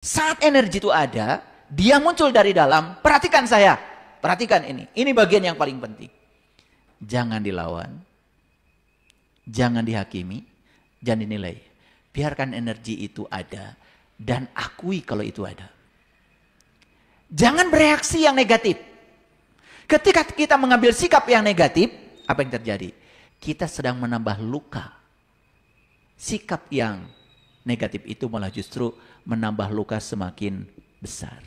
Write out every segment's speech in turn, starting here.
Saat energi itu ada, dia muncul dari dalam. Perhatikan saya. Perhatikan ini. Ini bagian yang paling penting. Jangan dilawan. Jangan dihakimi. Jangan dinilai. Biarkan energi itu ada. Dan akui kalau itu ada. Jangan bereaksi yang negatif. Ketika kita mengambil sikap yang negatif, apa yang terjadi? Kita sedang menambah luka. Sikap yang negatif itu malah justru menambah luka semakin besar.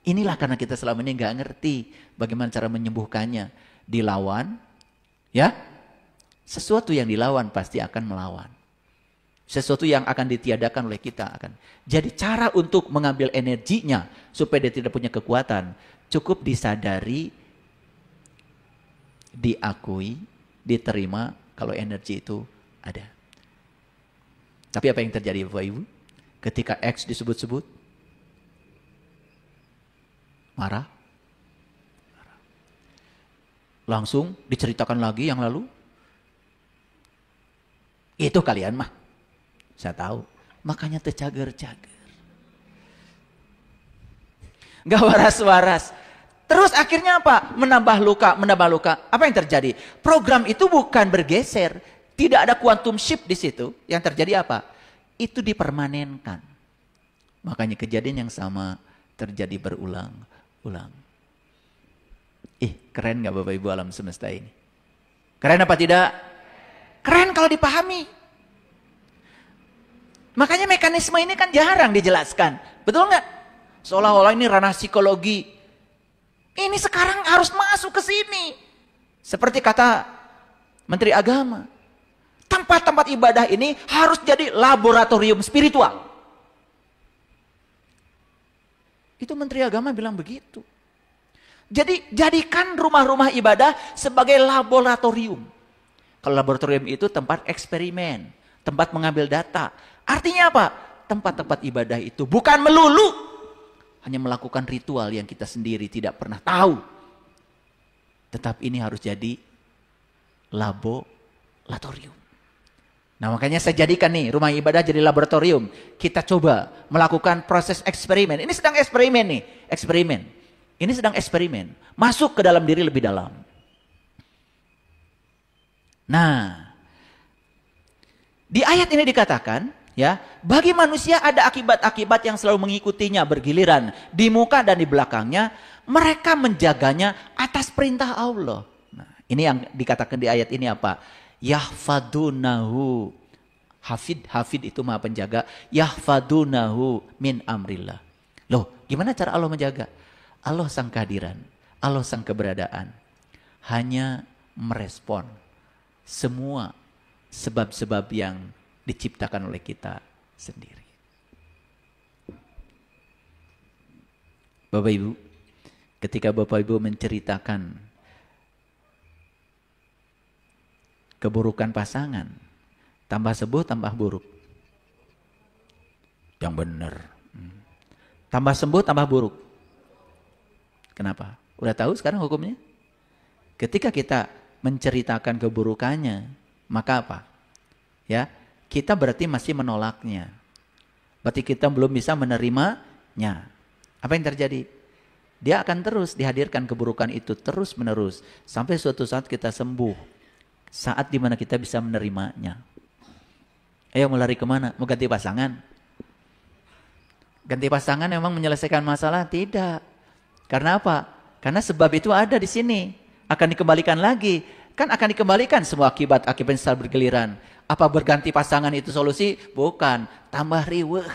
Inilah karena kita selama ini nggak ngerti bagaimana cara menyembuhkannya. Dilawan, ya. Sesuatu yang dilawan pasti akan melawan. Sesuatu yang akan ditiadakan oleh kita akan. Jadi cara untuk mengambil energinya supaya dia tidak punya kekuatan, cukup disadari, diakui, diterima kalau energi itu ada. Tapi apa yang terjadi Bapak Ibu? Ketika X disebut-sebut, marah. Langsung diceritakan lagi yang lalu. Itu kalian mah. Saya tahu. Makanya tercager-cager. Gak waras-waras. Terus akhirnya apa? Menambah luka, menambah luka. Apa yang terjadi? Program itu bukan bergeser. Tidak ada quantum shift di situ. Yang terjadi apa? Itu dipermanenkan. Makanya kejadian yang sama terjadi berulang-ulang. Keren gak Bapak Ibu alam semesta ini? Keren apa tidak? Keren kalau dipahami. Makanya mekanisme ini kan jarang dijelaskan. Betul gak? Seolah-olah ini ranah psikologi. Ini sekarang harus masuk ke sini. Seperti kata Menteri Agama. Tempat-tempat ibadah ini harus jadi laboratorium spiritual. Itu Menteri Agama bilang begitu. Jadi jadikan rumah-rumah ibadah sebagai laboratorium. Kalau laboratorium itu tempat eksperimen, tempat mengambil data. Artinya apa? Tempat-tempat ibadah itu bukan melulu hanya melakukan ritual yang kita sendiri tidak pernah tahu. Tetapi ini harus jadi laboratorium. Nah makanya saya jadikan nih rumah ibadah jadi laboratorium. Kita coba melakukan proses eksperimen. Ini sedang eksperimen nih. Eksperimen. Ini sedang eksperimen. Masuk ke dalam diri lebih dalam. Nah. Di ayat ini dikatakan. Ya, bagi manusia ada akibat-akibat yang selalu mengikutinya bergiliran. Di muka dan di belakangnya. Mereka menjaganya atas perintah Allah. Nah, ini yang dikatakan di ayat ini apa? Yahfadunahu. Hafid itu maha penjaga. Yahfadunahu min amrillah. Loh, gimana cara Allah menjaga? Allah sang kehadiran, Allah sang keberadaan. Hanya merespon semua sebab-sebab yang diciptakan oleh kita sendiri. Bapak Ibu, ketika Bapak Ibu menceritakan keburukan pasangan, tambah sembuh, tambah buruk. Yang benar. Tambah sembuh, tambah buruk. Kenapa? Udah tahu sekarang hukumnya? Ketika kita menceritakan keburukannya, maka apa? Ya, kita berarti masih menolaknya. Berarti kita belum bisa menerimanya. Apa yang terjadi? Dia akan terus dihadirkan keburukan itu terus menerus sampai suatu saat kita sembuh. Saat dimana kita bisa menerimanya. Ayo mau lari kemana? Mau ganti pasangan? Ganti pasangan memang menyelesaikan masalah? Tidak. Karena apa? Karena sebab itu ada di sini. Akan dikembalikan lagi. Kan akan dikembalikan semua akibat-akibat secara bergiliran. Apa berganti pasangan itu solusi? Bukan. Tambah riweuh.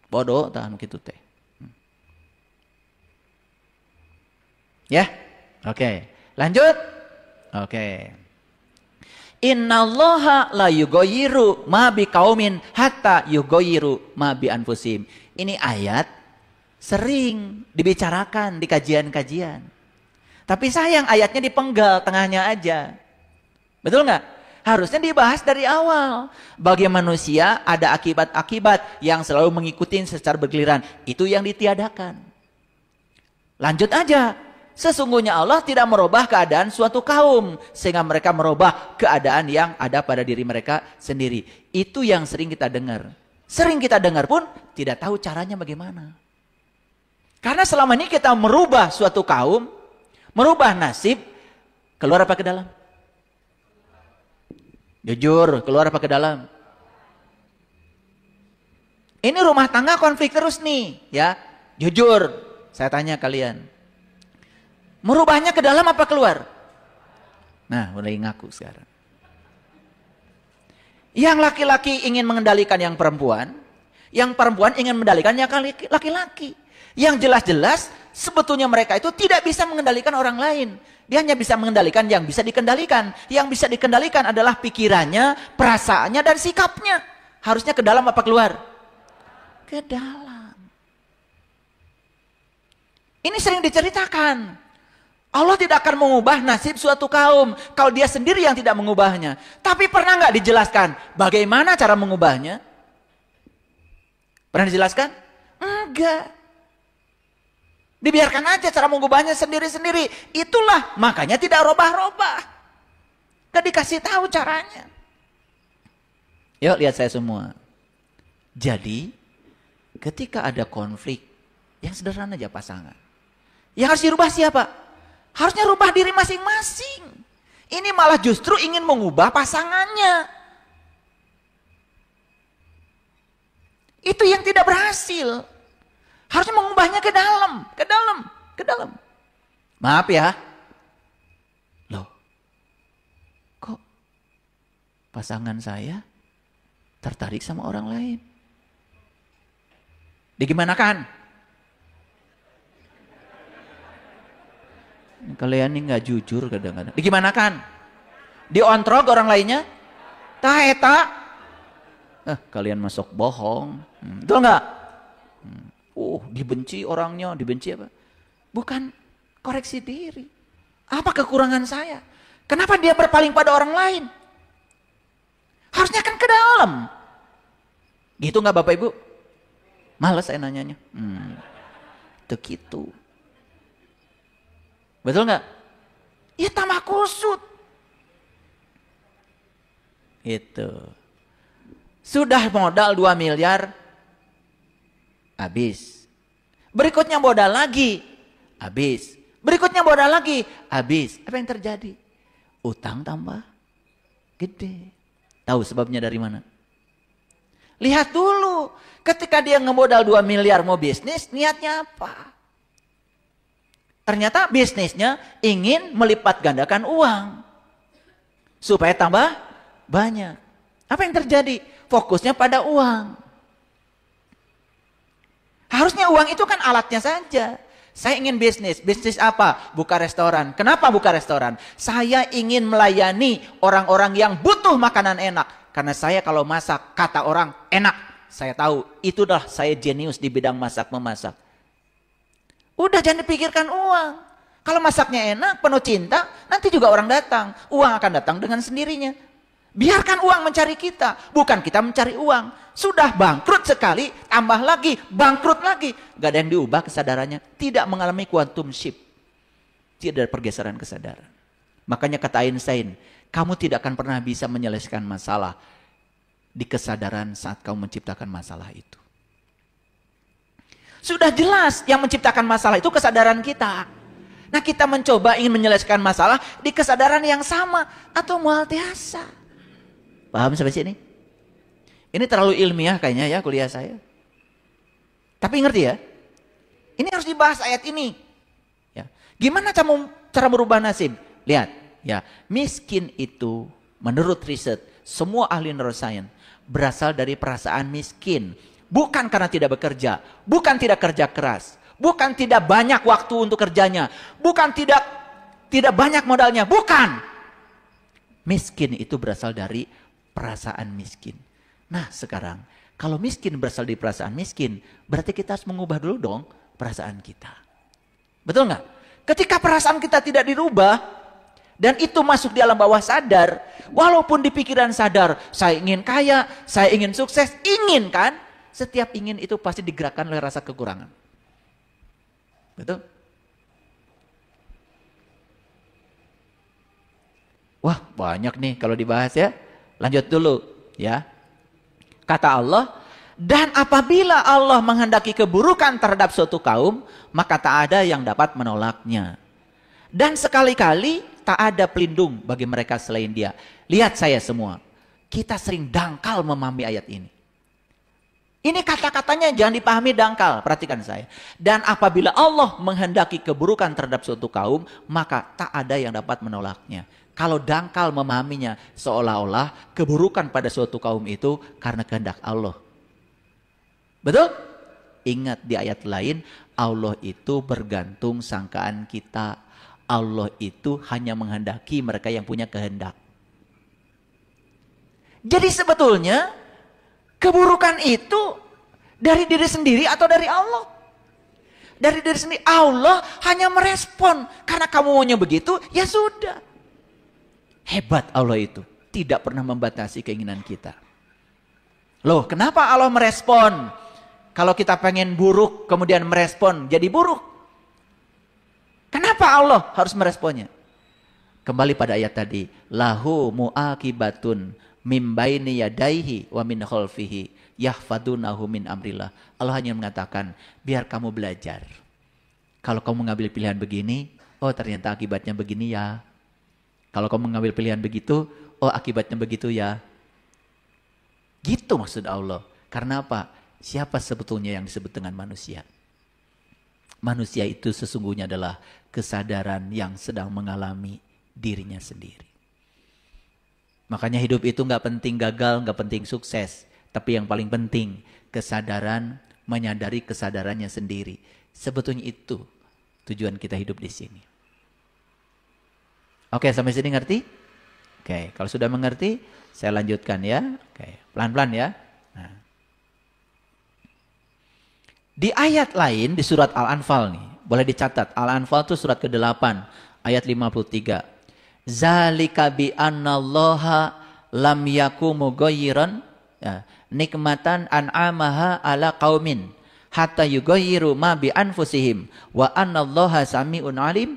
Bodoh tahan gitu teh. Ya? Oke. Lanjut. Oke. Innallaha la yughayyiru ma biqaumin hatta yughayyiru ma bi anfusihim. Ini ayat sering dibicarakan di kajian-kajian. Tapi sayang ayatnya dipenggal tengahnya aja. Betul nggak? Harusnya dibahas dari awal. Bagi manusia ada akibat-akibat yang selalu mengikuti secara bergiliran. Itu yang ditiadakan. Lanjut aja. Sesungguhnya Allah tidak merubah keadaan suatu kaum. Sehingga mereka merubah keadaan yang ada pada diri mereka sendiri. Itu yang sering kita dengar. Sering kita dengar pun tidak tahu caranya bagaimana. Karena selama ini kita merubah suatu kaum, merubah nasib, keluar apa ke dalam? Jujur, keluar apa ke dalam? Ini rumah tangga konflik terus nih, ya. Jujur, saya tanya kalian. Merubahnya ke dalam apa keluar? Nah, mulai ngaku sekarang. Yang laki-laki ingin mengendalikan yang perempuan ingin mengendalikan yang laki-laki. Yang jelas-jelas sebetulnya mereka itu tidak bisa mengendalikan orang lain. Dia hanya bisa mengendalikan yang bisa dikendalikan. Yang bisa dikendalikan adalah pikirannya, perasaannya, dan sikapnya. Harusnya ke dalam apa keluar? Ke dalam. Ini sering diceritakan. Allah tidak akan mengubah nasib suatu kaum kalau dia sendiri yang tidak mengubahnya. Tapi pernah nggak dijelaskan bagaimana cara mengubahnya? Pernah dijelaskan? Enggak. Dibiarkan aja cara mengubahnya sendiri-sendiri. Itulah makanya tidak robah-robah. Gak dikasih tahu caranya. Yuk lihat saya semua. Jadi ketika ada konflik yang sederhana aja pasangan. Yang harus dirubah siapa? Harusnya rubah diri masing-masing. Ini malah justru ingin mengubah pasangannya. Itu yang tidak berhasil. Harusnya mengubahnya ke dalam, ke dalam, ke dalam. Maaf ya. Loh, kok pasangan saya tertarik sama orang lain? Digimanakan? Kalian ini nggak jujur kadang-kadang. Digimanakan? Diontrok orang lainnya? Eta. Kalian masuk bohong. Betul nggak? Dibenci orangnya, dibenci apa? Bukan koreksi diri. Apa kekurangan saya? Kenapa dia berpaling pada orang lain? Harusnya kan ke dalam. Gitu nggak Bapak Ibu? Males saya nanyanya. Itu gitu. Betul nggak? Ya tambah kusut. Itu. Sudah modal 2 miliar, habis. Berikutnya modal lagi, habis. Berikutnya modal lagi, habis. Apa yang terjadi? Utang tambah gede. Tahu sebabnya dari mana? Lihat dulu. Ketika dia ngemodal 2 miliar mau bisnis, niatnya apa? Ternyata bisnisnya ingin melipat gandakan uang. Supaya tambah banyak. Apa yang terjadi? Fokusnya pada uang. Harusnya uang itu kan alatnya saja. Saya ingin bisnis. Bisnis apa? Buka restoran. Kenapa buka restoran? Saya ingin melayani orang-orang yang butuh makanan enak. Karena saya kalau masak, kata orang enak. Saya tahu, itulah saya jenius di bidang masak-memasak. Udah jangan dipikirkan uang. Kalau masaknya enak, penuh cinta, nanti juga orang datang. Uang akan datang dengan sendirinya. Biarkan uang mencari kita, bukan kita mencari uang. Sudah bangkrut sekali, tambah lagi, bangkrut lagi. Gak ada yang diubah kesadarannya. Tidak mengalami quantum shift. Tidak ada pergeseran kesadaran. Makanya kata Einstein, kamu tidak akan pernah bisa menyelesaikan masalah di kesadaran saat kamu menciptakan masalah itu. Sudah jelas yang menciptakan masalah itu kesadaran kita. Nah kita mencoba ingin menyelesaikan masalah di kesadaran yang sama atau mualtiasa. Paham sampai sini? Ini terlalu ilmiah kayaknya ya kuliah saya. Tapi ngerti ya? Ini harus dibahas ayat ini. Ya. Gimana cara merubah nasib? Lihat, ya, miskin itu menurut riset semua ahli neuroscience berasal dari perasaan miskin. Bukan karena tidak bekerja, bukan tidak kerja keras, bukan tidak banyak waktu untuk kerjanya, bukan tidak banyak modalnya, bukan. Miskin itu berasal dari perasaan miskin. Nah sekarang, kalau miskin berasal dari perasaan miskin, berarti kita harus mengubah dulu dong perasaan kita. Betul nggak? Ketika perasaan kita tidak dirubah, dan itu masuk di alam bawah sadar, walaupun di pikiran sadar, saya ingin kaya, saya ingin sukses, ingin kan? Setiap ingin itu pasti digerakkan oleh rasa kekurangan. Betul? Wah banyak nih kalau dibahas ya. Lanjut dulu ya. Kata Allah, Dan apabila Allah menghendaki keburukan terhadap suatu kaum, maka tak ada yang dapat menolaknya. Dan sekali-kali tak ada pelindung bagi mereka selain Dia. Lihat saya semua, kita sering dangkal memahami ayat ini. Ini kata-katanya jangan dipahami dangkal, perhatikan saya. Dan apabila Allah menghendaki keburukan terhadap suatu kaum, maka tak ada yang dapat menolaknya. Kalau dangkal memahaminya, seolah-olah keburukan pada suatu kaum itu karena kehendak Allah. Betul? Ingat di ayat lain, Allah itu bergantung sangkaan kita. Allah itu hanya menghendaki mereka yang punya kehendak. Jadi sebetulnya keburukan itu dari diri sendiri atau dari Allah? Dari diri sendiri. Allah hanya merespon. Karena kamu maunya begitu, ya sudah. Hebat Allah itu. Tidak pernah membatasi keinginan kita. Loh, kenapa Allah merespon? Kalau kita pengen buruk, kemudian merespon jadi buruk. Kenapa Allah harus meresponnya? Kembali pada ayat tadi. Lahu mu'akibatun mim baini yadaihi wa min khalfihi yahfadunahu min amrillah. Allah hanya mengatakan, biar kamu belajar. Kalau kamu mengambil pilihan begini, oh ternyata akibatnya begini ya. Kalau kamu mengambil pilihan begitu, oh akibatnya begitu ya. Gitu maksud Allah. Karena apa? Siapa sebetulnya yang disebut dengan manusia? Manusia itu sesungguhnya adalah kesadaran yang sedang mengalami dirinya sendiri. Makanya hidup itu nggak penting gagal, nggak penting sukses. Tapi yang paling penting, kesadaran, menyadari kesadarannya sendiri. Sebetulnya itu tujuan kita hidup di sini. Oke, sampai sini ngerti? Oke, kalau sudah mengerti, saya lanjutkan ya. Oke, pelan-pelan ya. Nah. Di ayat lain, di surat Al-Anfal nih, boleh dicatat. Al-Anfal itu surat ke-8, ayat 53. Zalika bi annallaha lam yaku mughayyiran nikmatan an'amaha ala qaumin hatta yughayyiru ma bi anfusihim wa annallaha sami'un alim.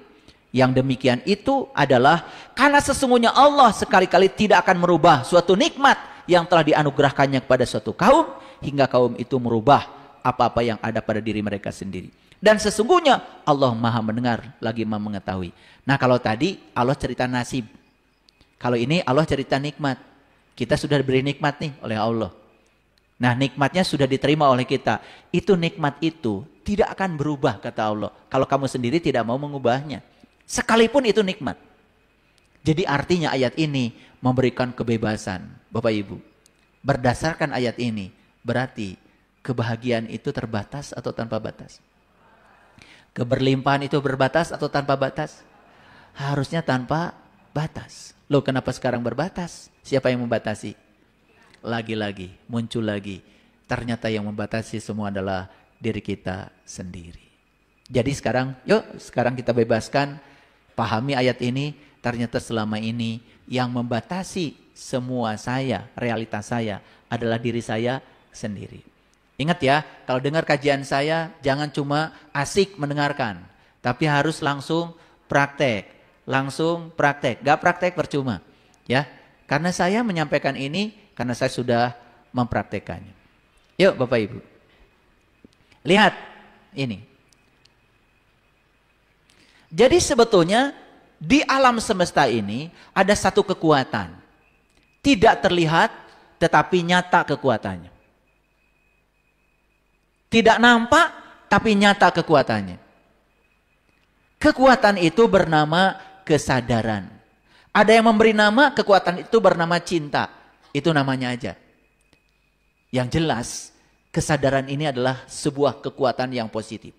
Yang demikian itu adalah karena sesungguhnya Allah sekali-kali tidak akan merubah suatu nikmat yang telah dianugerahkannya kepada suatu kaum hingga kaum itu merubah apa-apa yang ada pada diri mereka sendiri. Dan sesungguhnya Allah maha mendengar lagi maha mengetahui. Nah kalau tadi Allah cerita nasib. Kalau ini Allah cerita nikmat. Kita sudah diberi nikmat nih oleh Allah. Nah nikmatnya sudah diterima oleh kita. Itu nikmat itu tidak akan berubah kata Allah. Kalau kamu sendiri tidak mau mengubahnya. Sekalipun itu nikmat. Jadi artinya ayat ini memberikan kebebasan. Bapak Ibu. Berdasarkan ayat ini berarti kebahagiaan itu terbatas atau tanpa batas? Keberlimpahan itu berbatas atau tanpa batas? Harusnya tanpa batas. Loh kenapa sekarang berbatas? Siapa yang membatasi? Lagi-lagi, muncul lagi. Ternyata yang membatasi semua adalah diri kita sendiri. Jadi sekarang, sekarang kita bebaskan. Pahami ayat ini. Ternyata selama ini yang membatasi semua saya, realitas saya adalah diri saya sendiri. Ingat ya, kalau dengar kajian saya jangan cuma asik mendengarkan, tapi harus langsung praktek, Gak praktek percuma, ya. Karena saya menyampaikan ini karena saya sudah mempraktekannya. Yuk Bapak Ibu, lihat ini. Jadi sebetulnya di alam semesta ini ada satu kekuatan, tidak terlihat tetapi nyata kekuatannya. Tidak nampak, tapi nyata kekuatannya. Kekuatan itu bernama kesadaran. Ada yang memberi nama, kekuatan itu bernama cinta. Itu namanya aja. Yang jelas, kesadaran ini adalah sebuah kekuatan yang positif.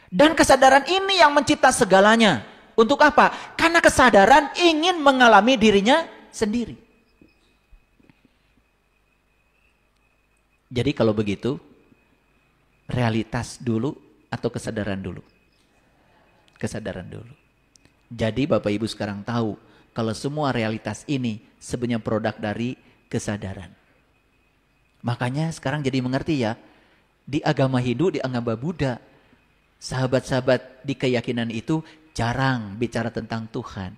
Dan kesadaran ini yang mencipta segalanya. Untuk apa? Karena kesadaran ingin mengalami dirinya sendiri. Jadi kalau begitu, realitas dulu atau kesadaran dulu? Kesadaran dulu. Jadi Bapak Ibu sekarang tahu kalau semua realitas ini sebenarnya produk dari kesadaran. Makanya sekarang jadi mengerti ya, di agama Hindu, di agama Buddha, sahabat-sahabat di keyakinan itu jarang bicara tentang Tuhan.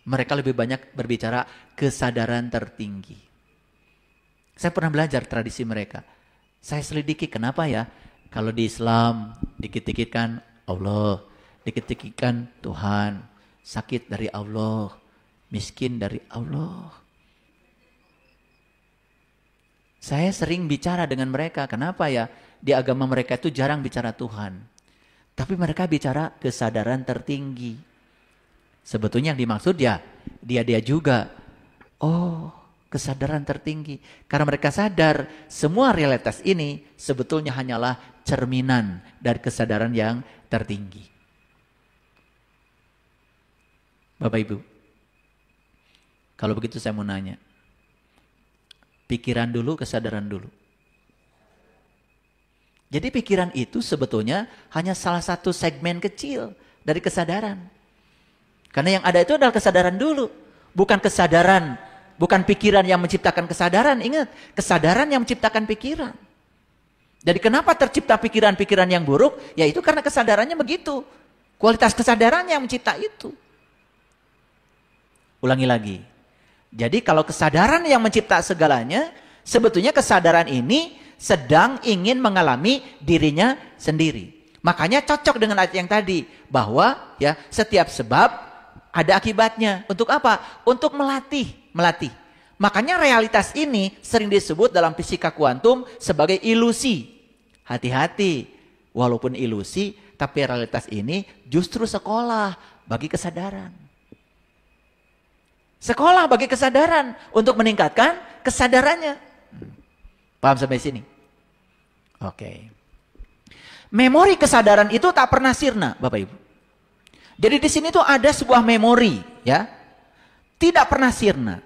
Mereka lebih banyak berbicara kesadaran tertinggi. Saya pernah belajar tradisi mereka. Saya selidiki kenapa ya. Kalau di Islam dikit-dikit kan Allah, dikit-dikit kan Tuhan, sakit dari Allah, miskin dari Allah. Saya sering bicara dengan mereka, kenapa ya? Di agama mereka itu jarang bicara Tuhan. Tapi mereka bicara kesadaran tertinggi. Sebetulnya yang dimaksud ya, dia juga. Oh, kesadaran tertinggi. Karena mereka sadar, semua realitas ini sebetulnya hanyalah cerminan dari kesadaran yang tertinggi. Bapak Ibu, kalau begitu saya mau nanya. Pikiran dulu, kesadaran dulu. Jadi pikiran itu sebetulnya hanya salah satu segmen kecil dari kesadaran. Karena yang ada itu adalah kesadaran dulu. Bukan kesadaran, bukan pikiran yang menciptakan kesadaran. Ingat, kesadaran yang menciptakan pikiran. Jadi kenapa tercipta pikiran-pikiran yang buruk? Ya itu karena kesadarannya begitu. Kualitas kesadarannya yang mencipta itu. Ulangi lagi. Jadi kalau kesadaran yang mencipta segalanya, sebetulnya kesadaran ini sedang ingin mengalami dirinya sendiri. Makanya cocok dengan ayat yang tadi, bahwa ya setiap sebab ada akibatnya. Untuk apa? Untuk melatih. Makanya realitas ini sering disebut dalam fisika kuantum sebagai ilusi. Hati-hati, walaupun ilusi, tapi realitas ini justru sekolah bagi kesadaran. Sekolah bagi kesadaran untuk meningkatkan kesadarannya. Paham sampai sini? Oke. Memori kesadaran itu tak pernah sirna, Bapak Ibu. Jadi di sini tuh ada sebuah memori, ya. Tidak pernah sirna.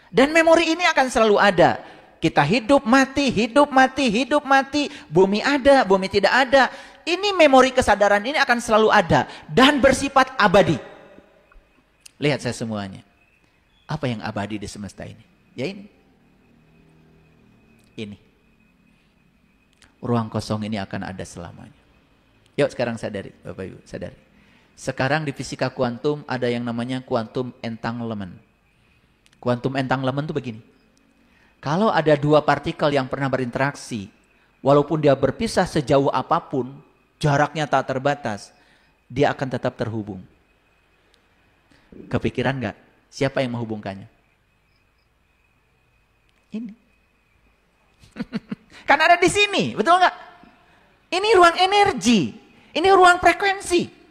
Dan memori ini akan selalu ada. Kita hidup mati, hidup mati, hidup mati, bumi ada, bumi tidak ada. Ini memori kesadaran ini akan selalu ada dan bersifat abadi. Lihat saya semuanya. Apa yang abadi di semesta ini? Ya ini. Ini. Ruang kosong ini akan ada selamanya. Yuk sekarang sadari, Bapak Ibu, sadari. Sekarang di fisika kuantum ada yang namanya quantum entanglement. Quantum entanglement itu begini. Kalau ada dua partikel yang pernah berinteraksi, walaupun dia berpisah sejauh apapun, jaraknya tak terbatas, dia akan tetap terhubung. Kepikiran nggak? Siapa yang menghubungkannya? Ini. Kan ada di sini, betul nggak? Ini ruang energi, ini ruang frekuensi.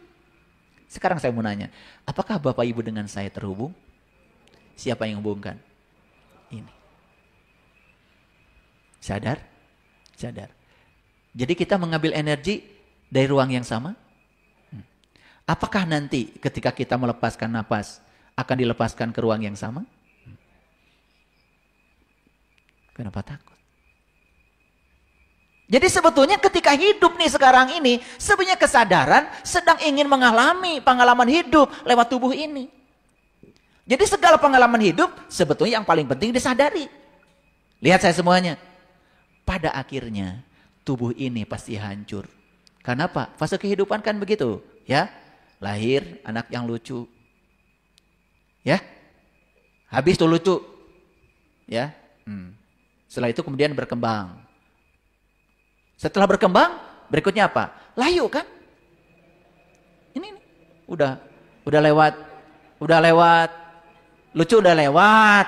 Sekarang saya mau nanya, apakah Bapak Ibu dengan saya terhubung? Siapa yang menghubungkan? Ini. Sadar? Sadar. Jadi kita mengambil energi dari ruang yang sama? Apakah nanti ketika kita melepaskan napas, akan dilepaskan ke ruang yang sama? Kenapa takut? Jadi sebetulnya ketika hidup nih sekarang ini, sebenarnya kesadaran sedang ingin mengalami pengalaman hidup lewat tubuh ini. Jadi segala pengalaman hidup sebetulnya yang paling penting disadari. Lihat saya semuanya. Pada akhirnya tubuh ini pasti hancur. Karena apa? Fase kehidupan kan begitu, ya. Lahir anak yang lucu. Ya, habis tuh lucu, ya. Setelah itu kemudian berkembang. Setelah berkembang, berikutnya apa? Layu kan? Ini udah lewat, lucu udah lewat,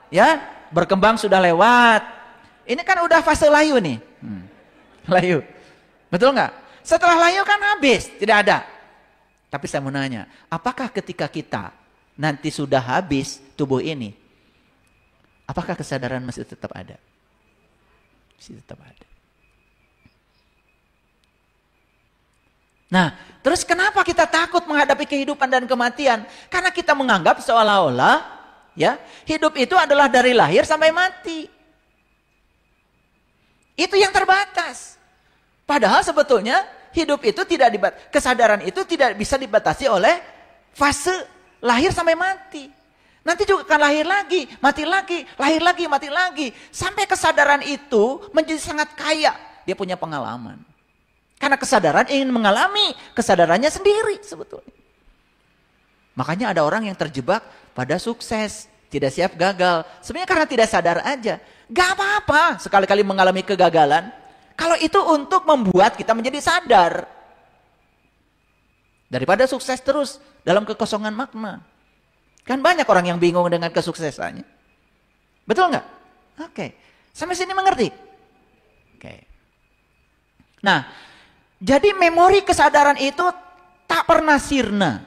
ya. Berkembang sudah lewat. Ini kan udah fase layu nih, layu, betul nggak? Setelah layu kan habis, tidak ada. Tapi saya mau nanya, apakah ketika kita nanti sudah habis tubuh ini, apakah kesadaran masih tetap ada? Masih tetap ada. Nah, terus kenapa kita takut menghadapi kehidupan dan kematian? Karena kita menganggap seolah-olah, ya, hidup itu adalah dari lahir sampai mati. Itu yang terbatas. Padahal sebetulnya hidup itu kesadaran itu tidak bisa dibatasi oleh fase lahir sampai mati. Nanti juga akan lahir lagi, mati lagi, lahir lagi, mati lagi. Sampai kesadaran itu menjadi sangat kaya. Dia punya pengalaman. Karena kesadaran ingin mengalami kesadarannya sendiri sebetulnya. Makanya ada orang yang terjebak pada sukses, tidak siap gagal. Sebenarnya karena tidak sadar aja. Gak apa-apa sekali-kali mengalami kegagalan. Kalau itu untuk membuat kita menjadi sadar. Daripada sukses terus dalam kekosongan makna. Kan banyak orang yang bingung dengan kesuksesannya. Betul nggak? Oke. Sampai sini mengerti? Oke. Nah, jadi memori kesadaran itu tak pernah sirna.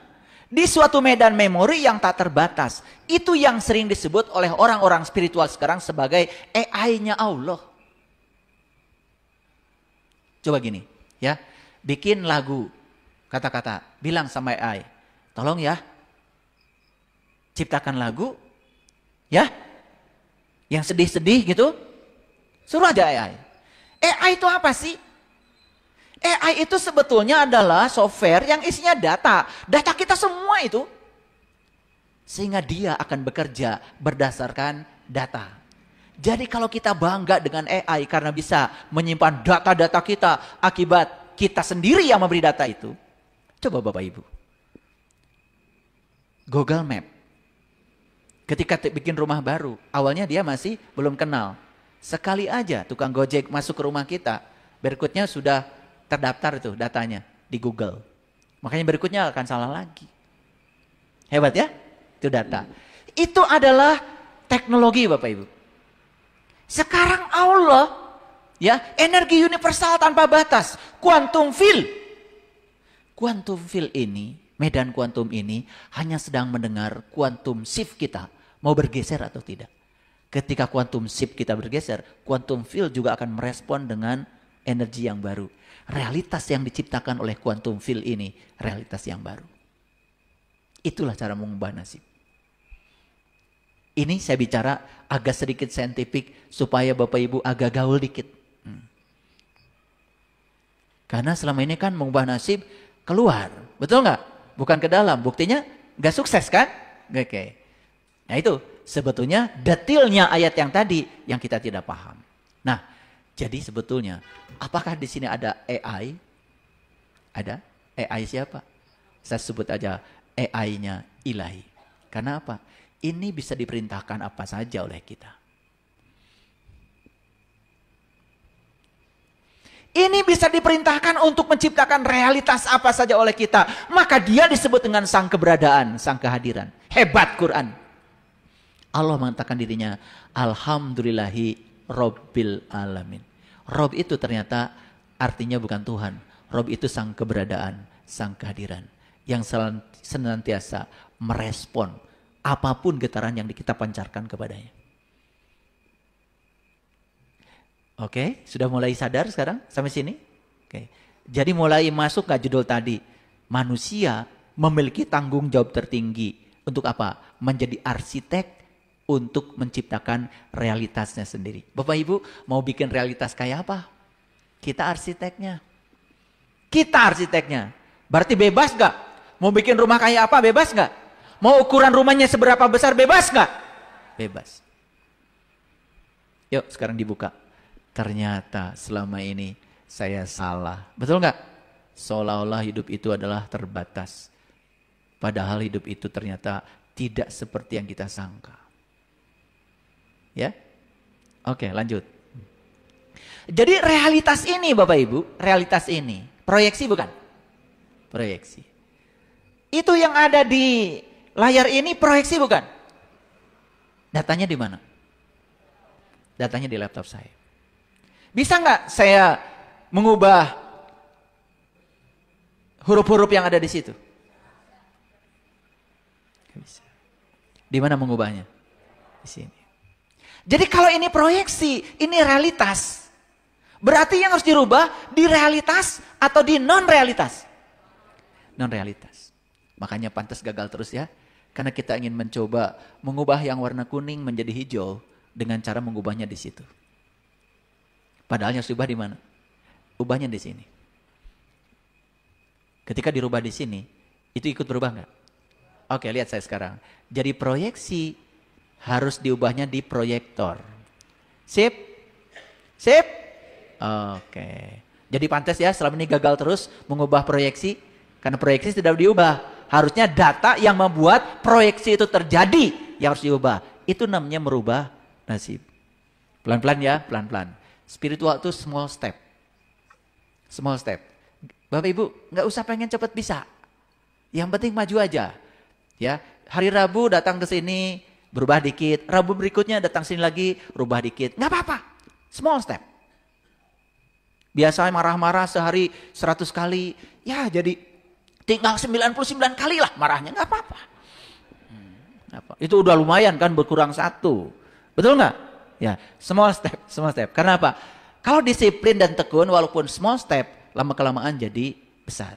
Di suatu medan memori yang tak terbatas. Itu yang sering disebut oleh orang-orang spiritual sekarang sebagai AI-nya Allah. Coba gini, ya. Bikin lagu, kata-kata, bilang sama AI, tolong ya, ciptakan lagu, ya, yang sedih-sedih gitu, suruh aja AI. AI itu apa sih? AI itu sebetulnya adalah software yang isinya data. Data kita semua itu. Sehingga dia akan bekerja berdasarkan data. Jadi kalau kita bangga dengan AI karena bisa menyimpan data-data kita akibat kita sendiri yang memberi data itu. Coba Bapak Ibu. Google Map. Ketika bikin rumah baru, awalnya dia masih belum kenal. Sekali aja tukang Gojek masuk ke rumah kita, berikutnya sudah terdaftar itu datanya di Google. Makanya berikutnya akan salah lagi. Hebat ya? Itu data. Itu adalah teknologi Bapak Ibu. Sekarang Allah, ya, energi universal tanpa batas, quantum field. Quantum field ini, medan kuantum ini hanya sedang mendengar quantum shift kita mau bergeser atau tidak. Ketika quantum shift kita bergeser, quantum field juga akan merespon dengan energi yang baru. Realitas yang diciptakan oleh quantum field ini, realitas yang baru. Itulah cara mengubah nasib. Ini saya bicara agak sedikit saintifik supaya Bapak Ibu agak gaul dikit. Karena selama ini kan mengubah nasib keluar, betul nggak? Bukan ke dalam. Buktinya nggak sukses kan? Oke. Nah itu sebetulnya detailnya ayat yang tadi yang kita tidak paham. Nah, jadi sebetulnya apakah di sini ada AI? Ada? AI siapa? Saya sebut aja AI-nya ilahi. Karena apa? Ini bisa diperintahkan apa saja oleh kita. Ini bisa diperintahkan untuk menciptakan realitas apa saja oleh kita. Maka dia disebut dengan sang keberadaan, sang kehadiran. Hebat Quran. Allah mengatakan dirinya, Alhamdulillahi Rabbil Alamin. Rob itu ternyata artinya bukan Tuhan. Rob itu sang keberadaan, sang kehadiran. Yang senantiasa merespon apapun getaran yang kita pancarkan kepadanya. Oke, sudah mulai sadar sekarang sampai sini? Oke. Jadi mulai masuk gak judul tadi? Manusia memiliki tanggung jawab tertinggi. Untuk apa? Menjadi arsitek untuk menciptakan realitasnya sendiri. Bapak Ibu mau bikin realitas kayak apa? Kita arsiteknya. Kita arsiteknya. Berarti bebas gak? Mau bikin rumah kayak apa? Bebas gak? Mau ukuran rumahnya seberapa besar? Bebas gak? Bebas. Yuk sekarang dibuka. Ternyata selama ini saya salah. Betul gak? Seolah-olah hidup itu adalah terbatas. Padahal hidup itu ternyata tidak seperti yang kita sangka. Ya? Oke, lanjut. Jadi realitas ini Bapak Ibu, realitas ini, proyeksi bukan? Proyeksi. Itu yang ada di layar ini proyeksi bukan? Datanya di mana? Datanya di laptop saya. Bisa nggak saya mengubah huruf-huruf yang ada di situ? Bisa. Di mana mengubahnya? Di sini. Jadi kalau ini proyeksi, ini realitas. Berarti yang harus dirubah di realitas atau di non-realitas? Non-realitas. Makanya pantas gagal terus ya. Karena kita ingin mencoba mengubah yang warna kuning menjadi hijau dengan cara mengubahnya di situ. Padahal yang harus diubah di mana? Ubahnya di sini. Ketika dirubah di sini, itu ikut berubah nggak? Oke, lihat saya sekarang. Jadi proyeksi harus diubahnya di proyektor. Sip? Sip? Oke. Jadi pantas ya selama ini gagal terus mengubah proyeksi. Karena proyeksi tidak diubah. Harusnya data yang membuat proyeksi itu terjadi yang harus diubah. Itu namanya merubah nasib. Pelan-pelan ya, pelan-pelan. Spiritual itu small step. Small step. Bapak Ibu, nggak usah pengen cepat bisa. Yang penting maju aja. Ya, hari Rabu datang ke sini, berubah dikit. Rabu berikutnya datang sini lagi, berubah dikit. Nggak apa-apa. Small step. Biasanya marah-marah sehari 100 kali. Ya jadi tinggal 99 kali lah marahnya. Nggak apa-apa. Itu udah lumayan kan berkurang 1. Betul nggak? Ya, small step, small step. Karena apa? Kalau disiplin dan tekun walaupun small step, lama-kelamaan jadi besar.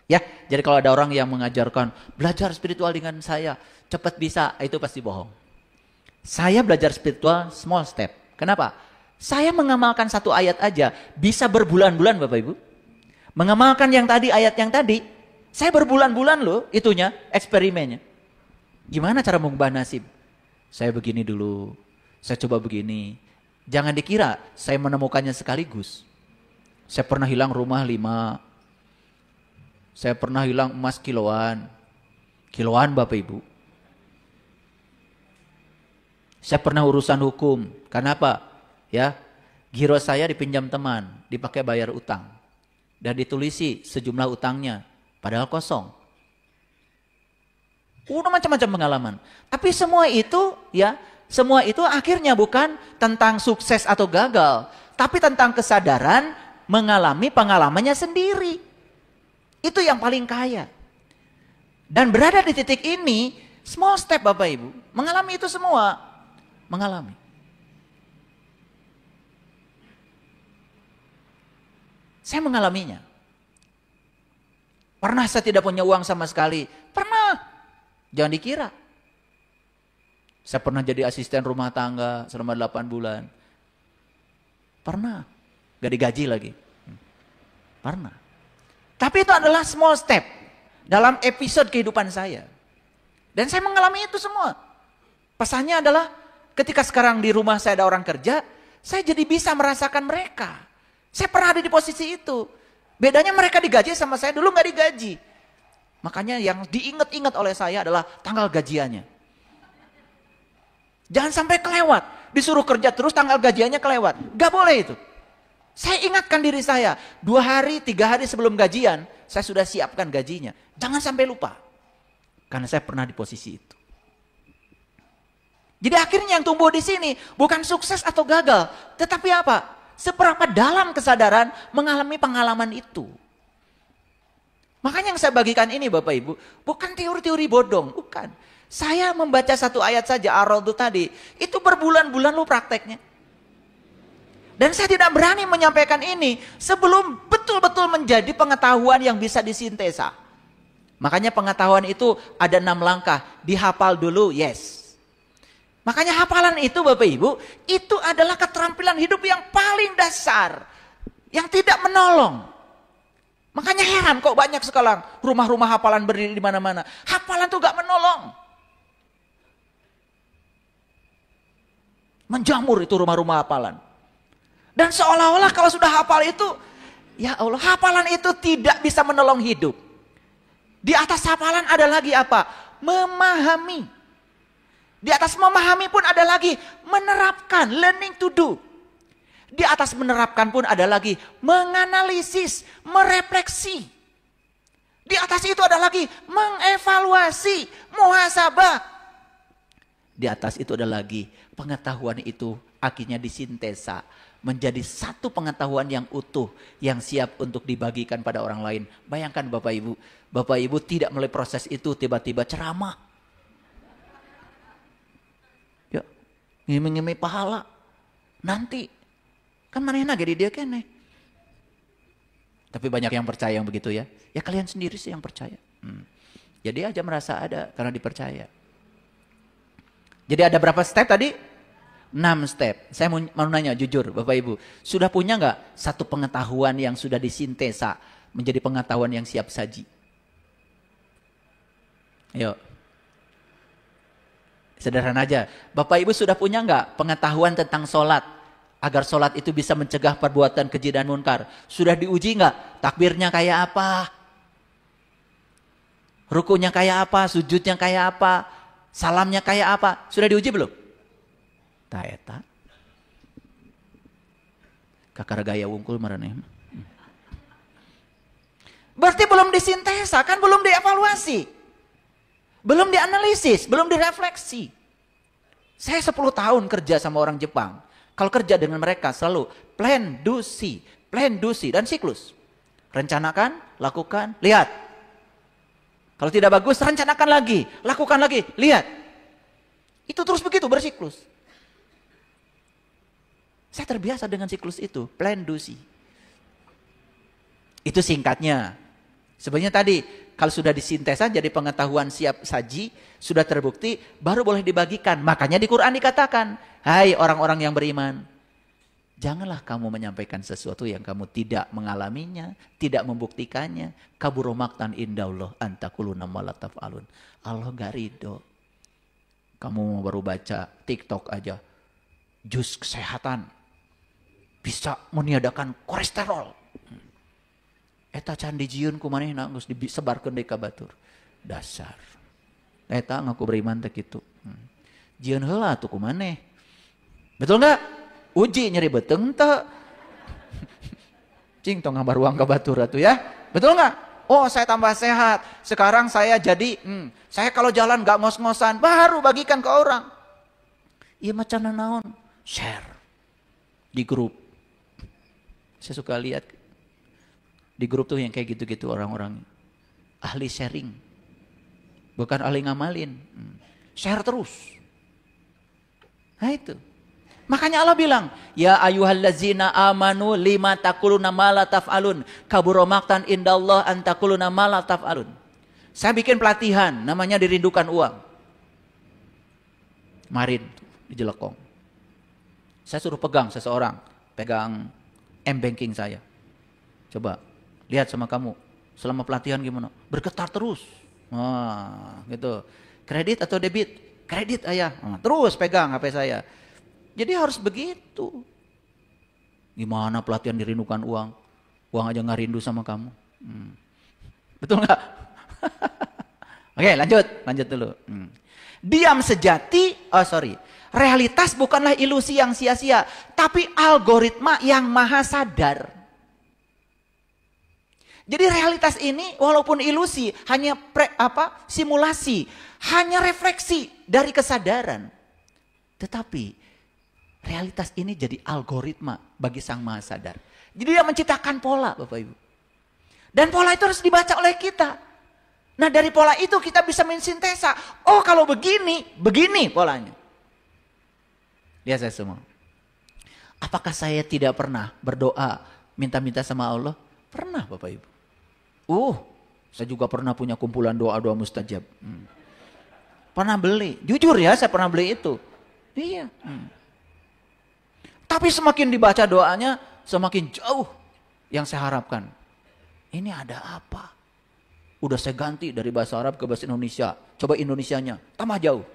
Ya, jadi kalau ada orang yang mengajarkan belajar spiritual dengan saya cepat bisa, itu pasti bohong. Saya belajar spiritual small step. Kenapa? Saya mengamalkan 1 ayat aja bisa berbulan-bulan Bapak Ibu. Mengamalkan yang tadi, ayat yang tadi, saya berbulan-bulan loh itunya, eksperimennya. Gimana cara mengubah nasib? Saya begini dulu, saya coba begini. Jangan dikira saya menemukannya sekaligus. Saya pernah hilang rumah 5. Saya pernah hilang emas kiloan. Kiloan Bapak Ibu. Saya pernah urusan hukum. Karena apa? Ya, giro saya dipinjam teman, dipakai bayar utang. Dan ditulisi sejumlah utangnya, padahal kosong. Udah macam-macam pengalaman. Tapi semua itu ya, semua itu akhirnya bukan tentang sukses atau gagal. Tapi tentang kesadaran mengalami pengalamannya sendiri. Itu yang paling kaya. Dan berada di titik ini, small step Bapak Ibu. Mengalami itu semua. Mengalami. Saya mengalaminya. Pernah saya tidak punya uang sama sekali? Pernah. Jangan dikira. Saya pernah jadi asisten rumah tangga selama 8 bulan. Pernah. Gak digaji lagi. Pernah. Tapi itu adalah small step dalam episode kehidupan saya. Dan saya mengalami itu semua. Pesannya adalah ketika sekarang di rumah saya ada orang kerja, saya jadi bisa merasakan mereka. Saya pernah ada di posisi itu. Bedanya mereka digaji sama saya dulu nggak digaji. Makanya yang diingat-ingat oleh saya adalah tanggal gajiannya. Jangan sampai kelewat. Disuruh kerja terus tanggal gajiannya kelewat. Gak boleh itu. Saya ingatkan diri saya. 2 hari, 3 hari sebelum gajian, saya sudah siapkan gajinya. Jangan sampai lupa. Karena saya pernah di posisi itu. Jadi akhirnya yang tumbuh di sini bukan sukses atau gagal. Tetapi apa? Seberapa dalam kesadaran mengalami pengalaman itu. Makanya yang saya bagikan ini Bapak Ibu, bukan teori-teori bodong, bukan. Saya membaca 1 ayat saja, Ar-Ra'd tadi, itu berbulan-bulan lu prakteknya. Dan saya tidak berani menyampaikan ini sebelum betul-betul menjadi pengetahuan yang bisa disintesa. Makanya pengetahuan itu ada 6 langkah, dihafal dulu, yes. Makanya hafalan itu Bapak Ibu, itu adalah keterampilan hidup yang paling dasar. Yang tidak menolong. Makanya heran kok banyak sekarang rumah-rumah hafalan berdiri di mana-mana. Hafalan itu gak menolong. Menjamur itu rumah-rumah hafalan. Dan seolah-olah kalau sudah hafal itu, ya Allah, hafalan itu tidak bisa menolong hidup. Di atas hafalan ada lagi apa? Memahami. Di atas memahami pun ada lagi menerapkan, learning to do. Di atas menerapkan pun ada lagi menganalisis, merefleksi. Di atas itu ada lagi mengevaluasi, muhasabah. Di atas itu ada lagi pengetahuan itu akhirnya disintesa menjadi satu pengetahuan yang utuh yang siap untuk dibagikan pada orang lain. Bayangkan Bapak Ibu tidak melalui proses itu tiba-tiba ceramah. Ngimi-ngimi pahala. Nanti. Kan manehna jadi dia kene. Tapi banyak yang percaya yang begitu ya. Ya kalian sendiri sih yang percaya. Jadi aja merasa ada karena dipercaya. Jadi ada berapa step tadi? 6 step. Saya mau nanya jujur Bapak Ibu. Sudah punya nggak satu pengetahuan yang sudah disintesa menjadi pengetahuan yang siap saji? Ayo. Sederhana aja. Bapak Ibu sudah punya nggak pengetahuan tentang sholat? Agar sholat itu bisa mencegah perbuatan keji dan munkar. Sudah diuji nggak? Takbirnya kayak apa? Rukunya kayak apa, sujudnya kayak apa, salamnya kayak apa. Sudah diuji belum? Ta eta. Kakak gaya wungkul marane. Berarti belum disintesa, kan belum dievaluasi. Belum dianalisis, belum direfleksi. Saya 10 tahun kerja sama orang Jepang. Kalau kerja dengan mereka selalu plan, do, see, dan siklus. Rencanakan, lakukan, lihat. Kalau tidak bagus, rencanakan lagi, lakukan lagi, lihat. Itu terus begitu bersiklus. Saya terbiasa dengan siklus itu, plan, do, see. Itu singkatnya. Sebenarnya tadi, kalau sudah disintesa jadi pengetahuan siap saji, sudah terbukti, baru boleh dibagikan. Makanya di Quran dikatakan, hai orang-orang yang beriman, janganlah kamu menyampaikan sesuatu yang kamu tidak mengalaminya, tidak membuktikannya. Kabura maqtan indallah an taquluna ma la taf'alun. Allah gak ridho. Kamu baru baca TikTok aja, jus kesehatan bisa meniadakan kolesterol. Eta can dijieun ku manehna geus disebarkeun deui ka batur. Dasar. Eta ngaku beriman teh kitu. Jieun heula atuh ku maneh. Betul enggak? Uji nyeri beteung teu. Cing tong ngabaruang ka batur atuh ya. Betul enggak? Oh, saya tambah sehat. Sekarang saya jadi saya kalau jalan enggak ngos-ngosan, baru bagikan ke orang. Ieu macan naon? Share di grup. Saya suka lihat di grup tuh yang kayak gitu-gitu orang-orang ahli sharing, bukan ahli ngamalin, share terus. Nah itu, makanya Allah bilang, ya ayyuhallazina amanu lima taquluna ma la taf'alun, kabura maqtan indallah an taquluna ma la taf'alun. Saya bikin pelatihan, namanya dirindukan uang. Kemarin di Jelekong, saya suruh pegang seseorang, pegang M-banking saya. Coba lihat sama kamu, selama pelatihan gimana? Bergetar terus. Wah, gitu. Kredit atau debit? Kredit ayah. Nah, terus pegang HP saya. Jadi harus begitu. Gimana pelatihan dirindukan uang? Uang aja nggak rindu sama kamu. Betul nggak? Oke, lanjut dulu. Diam sejati, realitas bukanlah ilusi yang sia-sia, tapi algoritma yang maha sadar. Jadi realitas ini walaupun ilusi, hanya simulasi, hanya refleksi dari kesadaran. Tetapi realitas ini jadi algoritma bagi Sang Maha Sadar. Jadi dia menciptakan pola, Bapak Ibu. Dan pola itu harus dibaca oleh kita. Nah, dari pola itu kita bisa mensintesa. Oh, kalau begini polanya. Lihat saya semua. Apakah saya tidak pernah berdoa minta-minta sama Allah? Pernah, Bapak Ibu. Saya juga pernah punya kumpulan doa-doa mustajab. Pernah beli. Jujur ya, saya pernah beli itu. Iya. Tapi semakin dibaca doanya, semakin jauh yang saya harapkan. Ini ada apa? Udah saya ganti dari bahasa Arab ke bahasa Indonesia. Coba Indonesianya, tambah jauh.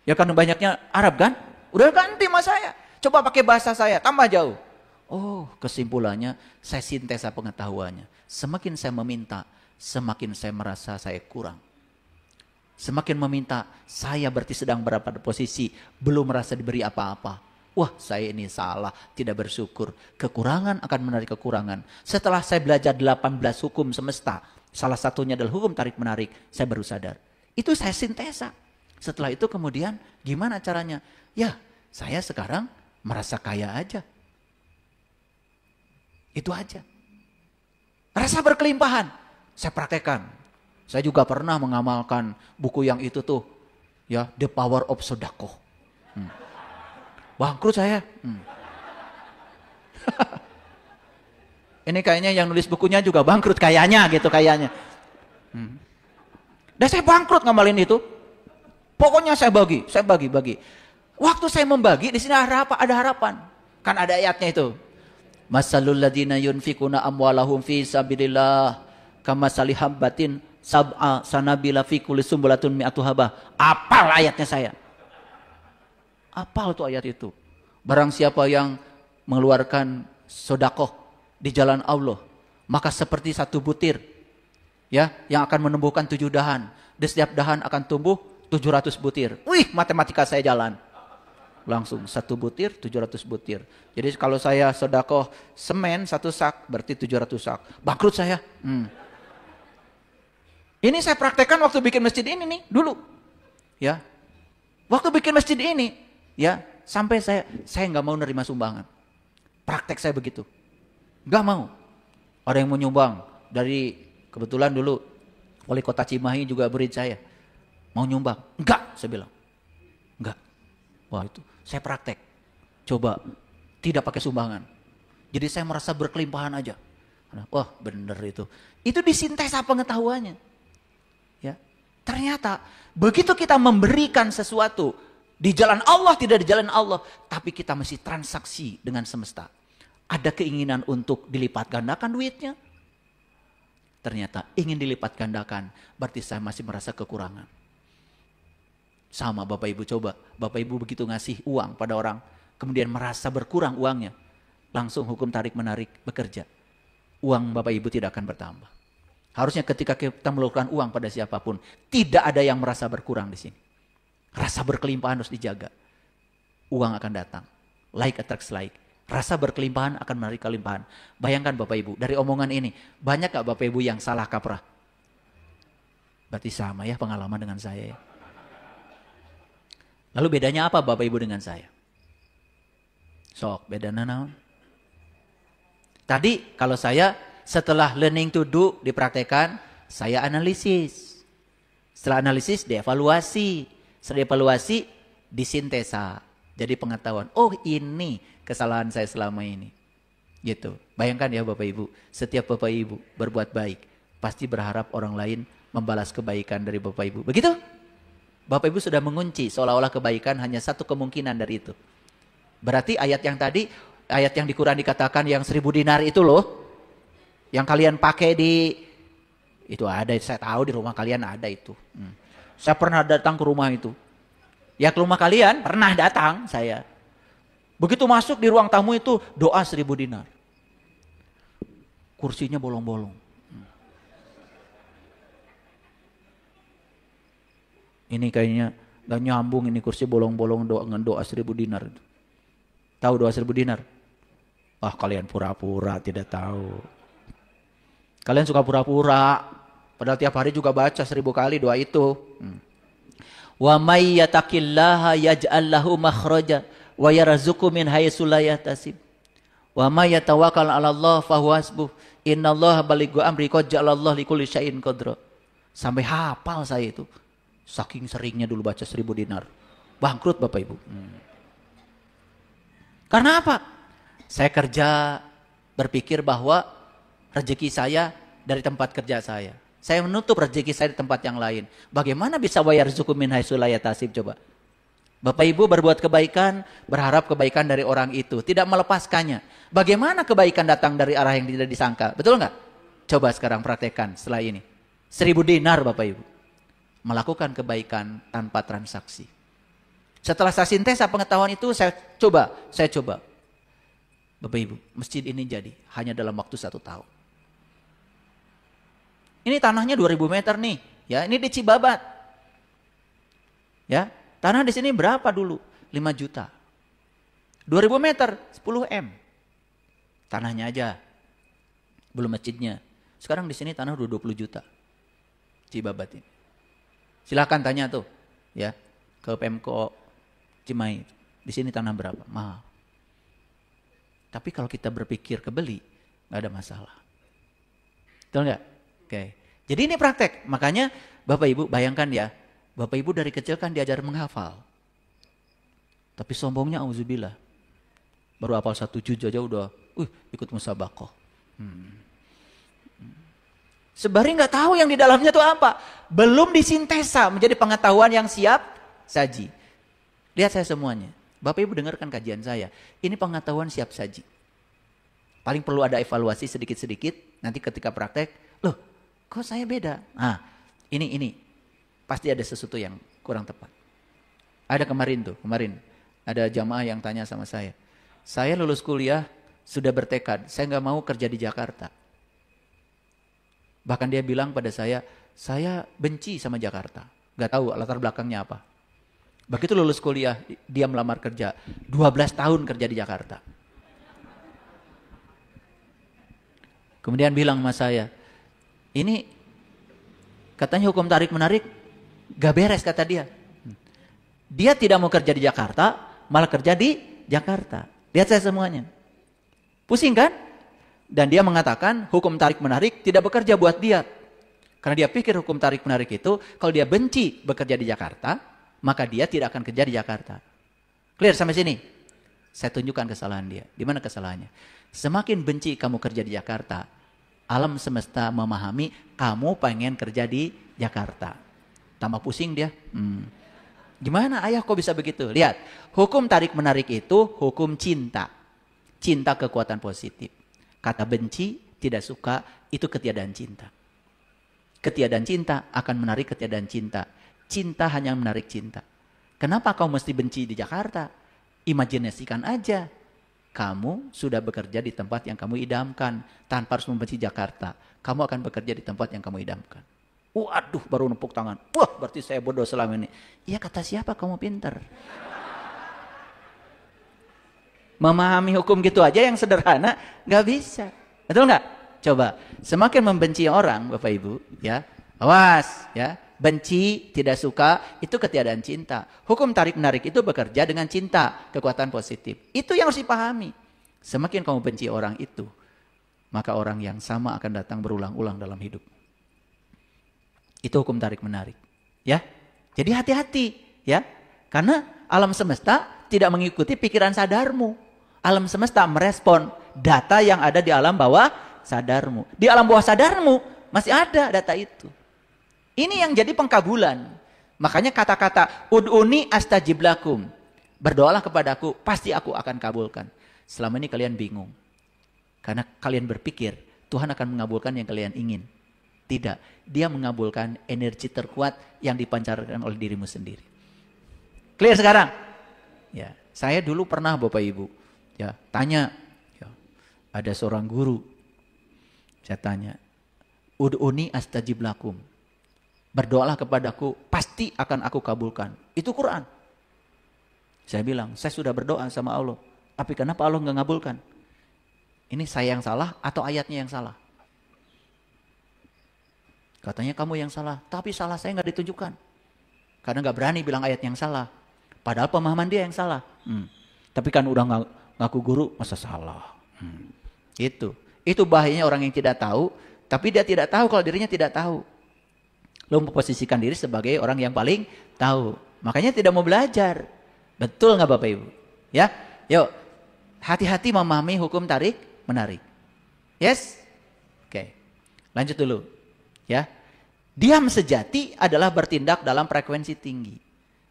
Ya kan banyaknya Arab kan? Udah ganti sama saya. Coba pakai bahasa saya, tambah jauh. Oh, kesimpulannya saya sintesa pengetahuannya. Semakin saya meminta, semakin saya merasa saya kurang. Semakin meminta, saya berarti sedang berada pada posisi belum merasa diberi apa-apa. Wah, saya ini salah, tidak bersyukur. Kekurangan akan menarik kekurangan. Setelah saya belajar 18 hukum semesta, salah satunya adalah hukum tarik-menarik, saya baru sadar. Itu saya sintesa. Setelah itu kemudian gimana caranya? Ya, saya sekarang merasa kaya aja. Itu aja. Rasa berkelimpahan, saya praktekkan. Saya juga pernah mengamalkan buku yang itu tuh, ya, The Power of Sedekah. Bangkrut saya. Ini kayaknya yang nulis bukunya juga bangkrut kayaknya gitu kayaknya. Dan saya bangkrut ngamalin itu. Pokoknya saya bagi. Waktu saya membagi di sini ada harapan. Kan ada ayatnya itu. Masalul ladina yunfikuna amwalahum fi sabilillah kamasali habbatin sab'a sanabila fi kulli sumbulatun mi'atu habah. Apal ayatnya saya. Apal tuh ayat itu. Barang siapa yang mengeluarkan sedekah di jalan Allah, maka seperti satu butir Ya, yang akan menumbuhkan 7 dahan. Di setiap dahan akan tumbuh 700 butir. Wih, matematika saya jalan. Langsung 1 butir, 700 butir. Jadi kalau saya sedekah semen 1 sak, berarti 700 sak. Bangkrut saya. Ini saya praktekkan waktu bikin masjid ini nih, dulu. Ya. Waktu bikin masjid ini, ya, sampai saya nggak mau nerima sumbangan. Praktek saya begitu. Nggak mau. Ada yang mau nyumbang dari, kebetulan dulu wali kota Cimahi juga murid saya. Mau nyumbang. Enggak, saya bilang. Enggak. Wah itu, saya praktek. Coba, tidak pakai sumbangan. Jadi saya merasa berkelimpahan aja. Wah bener itu. Itu disintesa pengetahuannya. Ya, ternyata begitu kita memberikan sesuatu di jalan Allah, tidak di jalan Allah. Tapi kita mesti transaksi dengan semesta. Ada keinginan untuk dilipat gandakan duitnya. Ternyata ingin dilipat gandakan, berarti saya masih merasa kekurangan. Sama Bapak Ibu, coba Bapak Ibu begitu ngasih uang pada orang, kemudian merasa berkurang uangnya, langsung hukum tarik menarik bekerja. Uang Bapak Ibu tidak akan bertambah. Harusnya ketika kita melakukan uang pada siapapun, tidak ada yang merasa berkurang di sini. Rasa berkelimpahan harus dijaga. Uang akan datang, like attracts like. Rasa berkelimpahan akan menarik kelimpahan. Bayangkan Bapak Ibu, dari omongan ini, banyak gak Bapak Ibu yang salah kaprah? Berarti sama ya pengalaman dengan saya ya. Lalu bedanya apa Bapak Ibu dengan saya? Sok, bedanya naon? Tadi kalau saya setelah learning to do dipraktekkan, saya analisis. Setelah analisis dievaluasi. Setelah dievaluasi disintesa. Jadi pengetahuan, oh ini kesalahan saya selama ini. Gitu. Bayangkan ya Bapak Ibu, setiap Bapak Ibu berbuat baik, pasti berharap orang lain membalas kebaikan dari Bapak Ibu. Begitu? Bapak Ibu sudah mengunci seolah-olah kebaikan hanya satu kemungkinan dari itu. Berarti ayat yang tadi, ayat yang di Quran dikatakan yang 1000 dinar itu loh, yang kalian pakai di, itu ada, saya tahu di rumah kalian ada itu. Saya pernah datang ke rumah itu. Ya ke rumah kalian pernah datang saya. Begitu masuk di ruang tamu itu doa 1000 dinar. Kursinya bolong-bolong. Ini kayaknya gak nyambung ini kursi bolong-bolong dengan doa 1000 dinar. Tahu doa 1000 dinar? Ah kalian pura-pura tidak tahu. Kalian suka pura-pura. Padahal tiap hari juga baca 1000 kali doa itu. Wa may yattaqillaha yaj'al lahu makhraja wa yarzuqhu min haitsu la yahtasib. Wa may yatawakkal 'ala Allah fa huwa hasbuh. Innallaha balighu amri qad ja'alallahu likulli syai'in qadra. Sampai hafal saya itu. Saking seringnya dulu baca 1000 dinar. Bangkrut Bapak Ibu. Karena apa? Saya kerja berpikir bahwa rezeki saya dari tempat kerja saya. Saya menutup rezeki saya di tempat yang lain. Bagaimana bisa bayar zuku min haitsu la yahtasib coba? Bapak Ibu berbuat kebaikan, berharap kebaikan dari orang itu, tidak melepaskannya. Bagaimana kebaikan datang dari arah yang tidak disangka? Betul nggak? Coba sekarang praktekkan setelah ini. 1000 dinar Bapak Ibu. Melakukan kebaikan tanpa transaksi. Setelah saya sintesa pengetahuan itu, saya coba. Bapak Ibu, masjid ini jadi hanya dalam waktu 1 tahun. Ini tanahnya 2000 meter nih, ya ini di Cibabat. Ya, tanah di sini berapa dulu? 5 juta. 2000 meter, 10 M. Tanahnya aja, belum masjidnya. Sekarang di sini tanah udah 20 juta. Cibabat ini. Silahkan tanya tuh, ya ke Pemko Cimahi. Di sini tanah berapa? Mahal. Tapi kalau kita berpikir kebeli, nggak ada masalah. Betul nggak? Oke. Jadi ini praktek. Makanya Bapak Ibu bayangkan ya, Bapak Ibu dari kecil kan diajar menghafal. Tapi sombongnya auzubillah. Baru hafal 1 juz aja udah, ikut musabaqah. Sebari nggak tahu yang di dalamnya itu apa. Belum disintesa menjadi pengetahuan yang siap saji. Lihat saya semuanya. Bapak Ibu dengarkan kajian saya. Ini pengetahuan siap saji. Paling perlu ada evaluasi sedikit-sedikit. Nanti ketika praktek, loh kok saya beda? Nah ini. Pasti ada sesuatu yang kurang tepat. Ada kemarin ada jamaah yang tanya sama saya. Saya lulus kuliah sudah bertekad. Saya nggak mau kerja di Jakarta. Bahkan dia bilang pada saya benci sama Jakarta. Gak tahu latar belakangnya apa. Begitu lulus kuliah, dia melamar kerja. 12 tahun kerja di Jakarta. Kemudian bilang sama saya, ini katanya hukum tarik-menarik gak beres kata dia. Dia tidak mau kerja di Jakarta, malah kerja di Jakarta. Lihat saya semuanya. Pusing kan? Dan dia mengatakan hukum tarik-menarik tidak bekerja buat dia. Karena dia pikir hukum tarik-menarik itu, kalau dia benci bekerja di Jakarta, maka dia tidak akan kerja di Jakarta. Clear sampai sini? Saya tunjukkan kesalahan dia. Di mana kesalahannya? Semakin benci kamu kerja di Jakarta, alam semesta memahami kamu pengen kerja di Jakarta. Tambah pusing dia. Gimana ayah kok bisa begitu? Lihat, hukum tarik-menarik itu hukum cinta. Cinta kekuatan positif. Kata benci, tidak suka, itu ketiadaan cinta. Ketiadaan cinta akan menarik ketiadaan cinta. Cinta hanya menarik cinta. Kenapa kau mesti benci di Jakarta? Imajinasikan aja. Kamu sudah bekerja di tempat yang kamu idamkan. Tanpa harus membenci Jakarta. Kamu akan bekerja di tempat yang kamu idamkan. Waduh, baru nepuk tangan. Wah, berarti saya bodoh selama ini. Iya, kata siapa kamu pintar? Memahami hukum gitu aja yang sederhana, gak bisa. Betul gak? Coba, semakin membenci orang, Bapak Ibu, ya, awas, ya. Benci, tidak suka, itu ketiadaan cinta. Hukum tarik-menarik itu bekerja dengan cinta, kekuatan positif. Itu yang harus dipahami. Semakin kamu benci orang itu, maka orang yang sama akan datang berulang-ulang dalam hidup. Itu hukum tarik-menarik. Ya, jadi hati-hati, ya. Karena alam semesta tidak mengikuti pikiran sadarmu. Alam semesta merespon data yang ada di alam bawah sadarmu. Di alam bawah sadarmu masih ada data itu. Ini yang jadi pengkabulan. Makanya kata-kata ud'uni astajib lakum. Berdoalah kepadaku, pasti aku akan kabulkan. Selama ini kalian bingung. Karena kalian berpikir Tuhan akan mengabulkan yang kalian ingin. Tidak, dia mengabulkan energi terkuat yang dipancarkan oleh dirimu sendiri. Clear sekarang? Ya, saya dulu pernah Bapak Ibu, ya, tanya, ya, ada seorang guru, saya tanya, ud'uni astajib lakum. Berdoalah kepadaku, pasti akan aku kabulkan. Itu Quran. Saya bilang, saya sudah berdoa sama Allah. Tapi kenapa Allah nggak ngabulkan? Ini saya yang salah atau ayatnya yang salah? Katanya kamu yang salah. Tapi salah saya nggak ditunjukkan. Karena nggak berani bilang ayat yang salah. Padahal pemahaman dia yang salah. Tapi kan udah ngaku guru, masa salah? Itu bahayanya orang yang tidak tahu. Tapi dia tidak tahu kalau dirinya tidak tahu. Lo memposisikan diri sebagai orang yang paling tahu. Makanya tidak mau belajar. Betul nggak Bapak Ibu? Ya, yuk hati-hati memahami hukum tarik menarik. Yes? Oke. Lanjut dulu. Ya. Diam sejati adalah bertindak dalam frekuensi tinggi.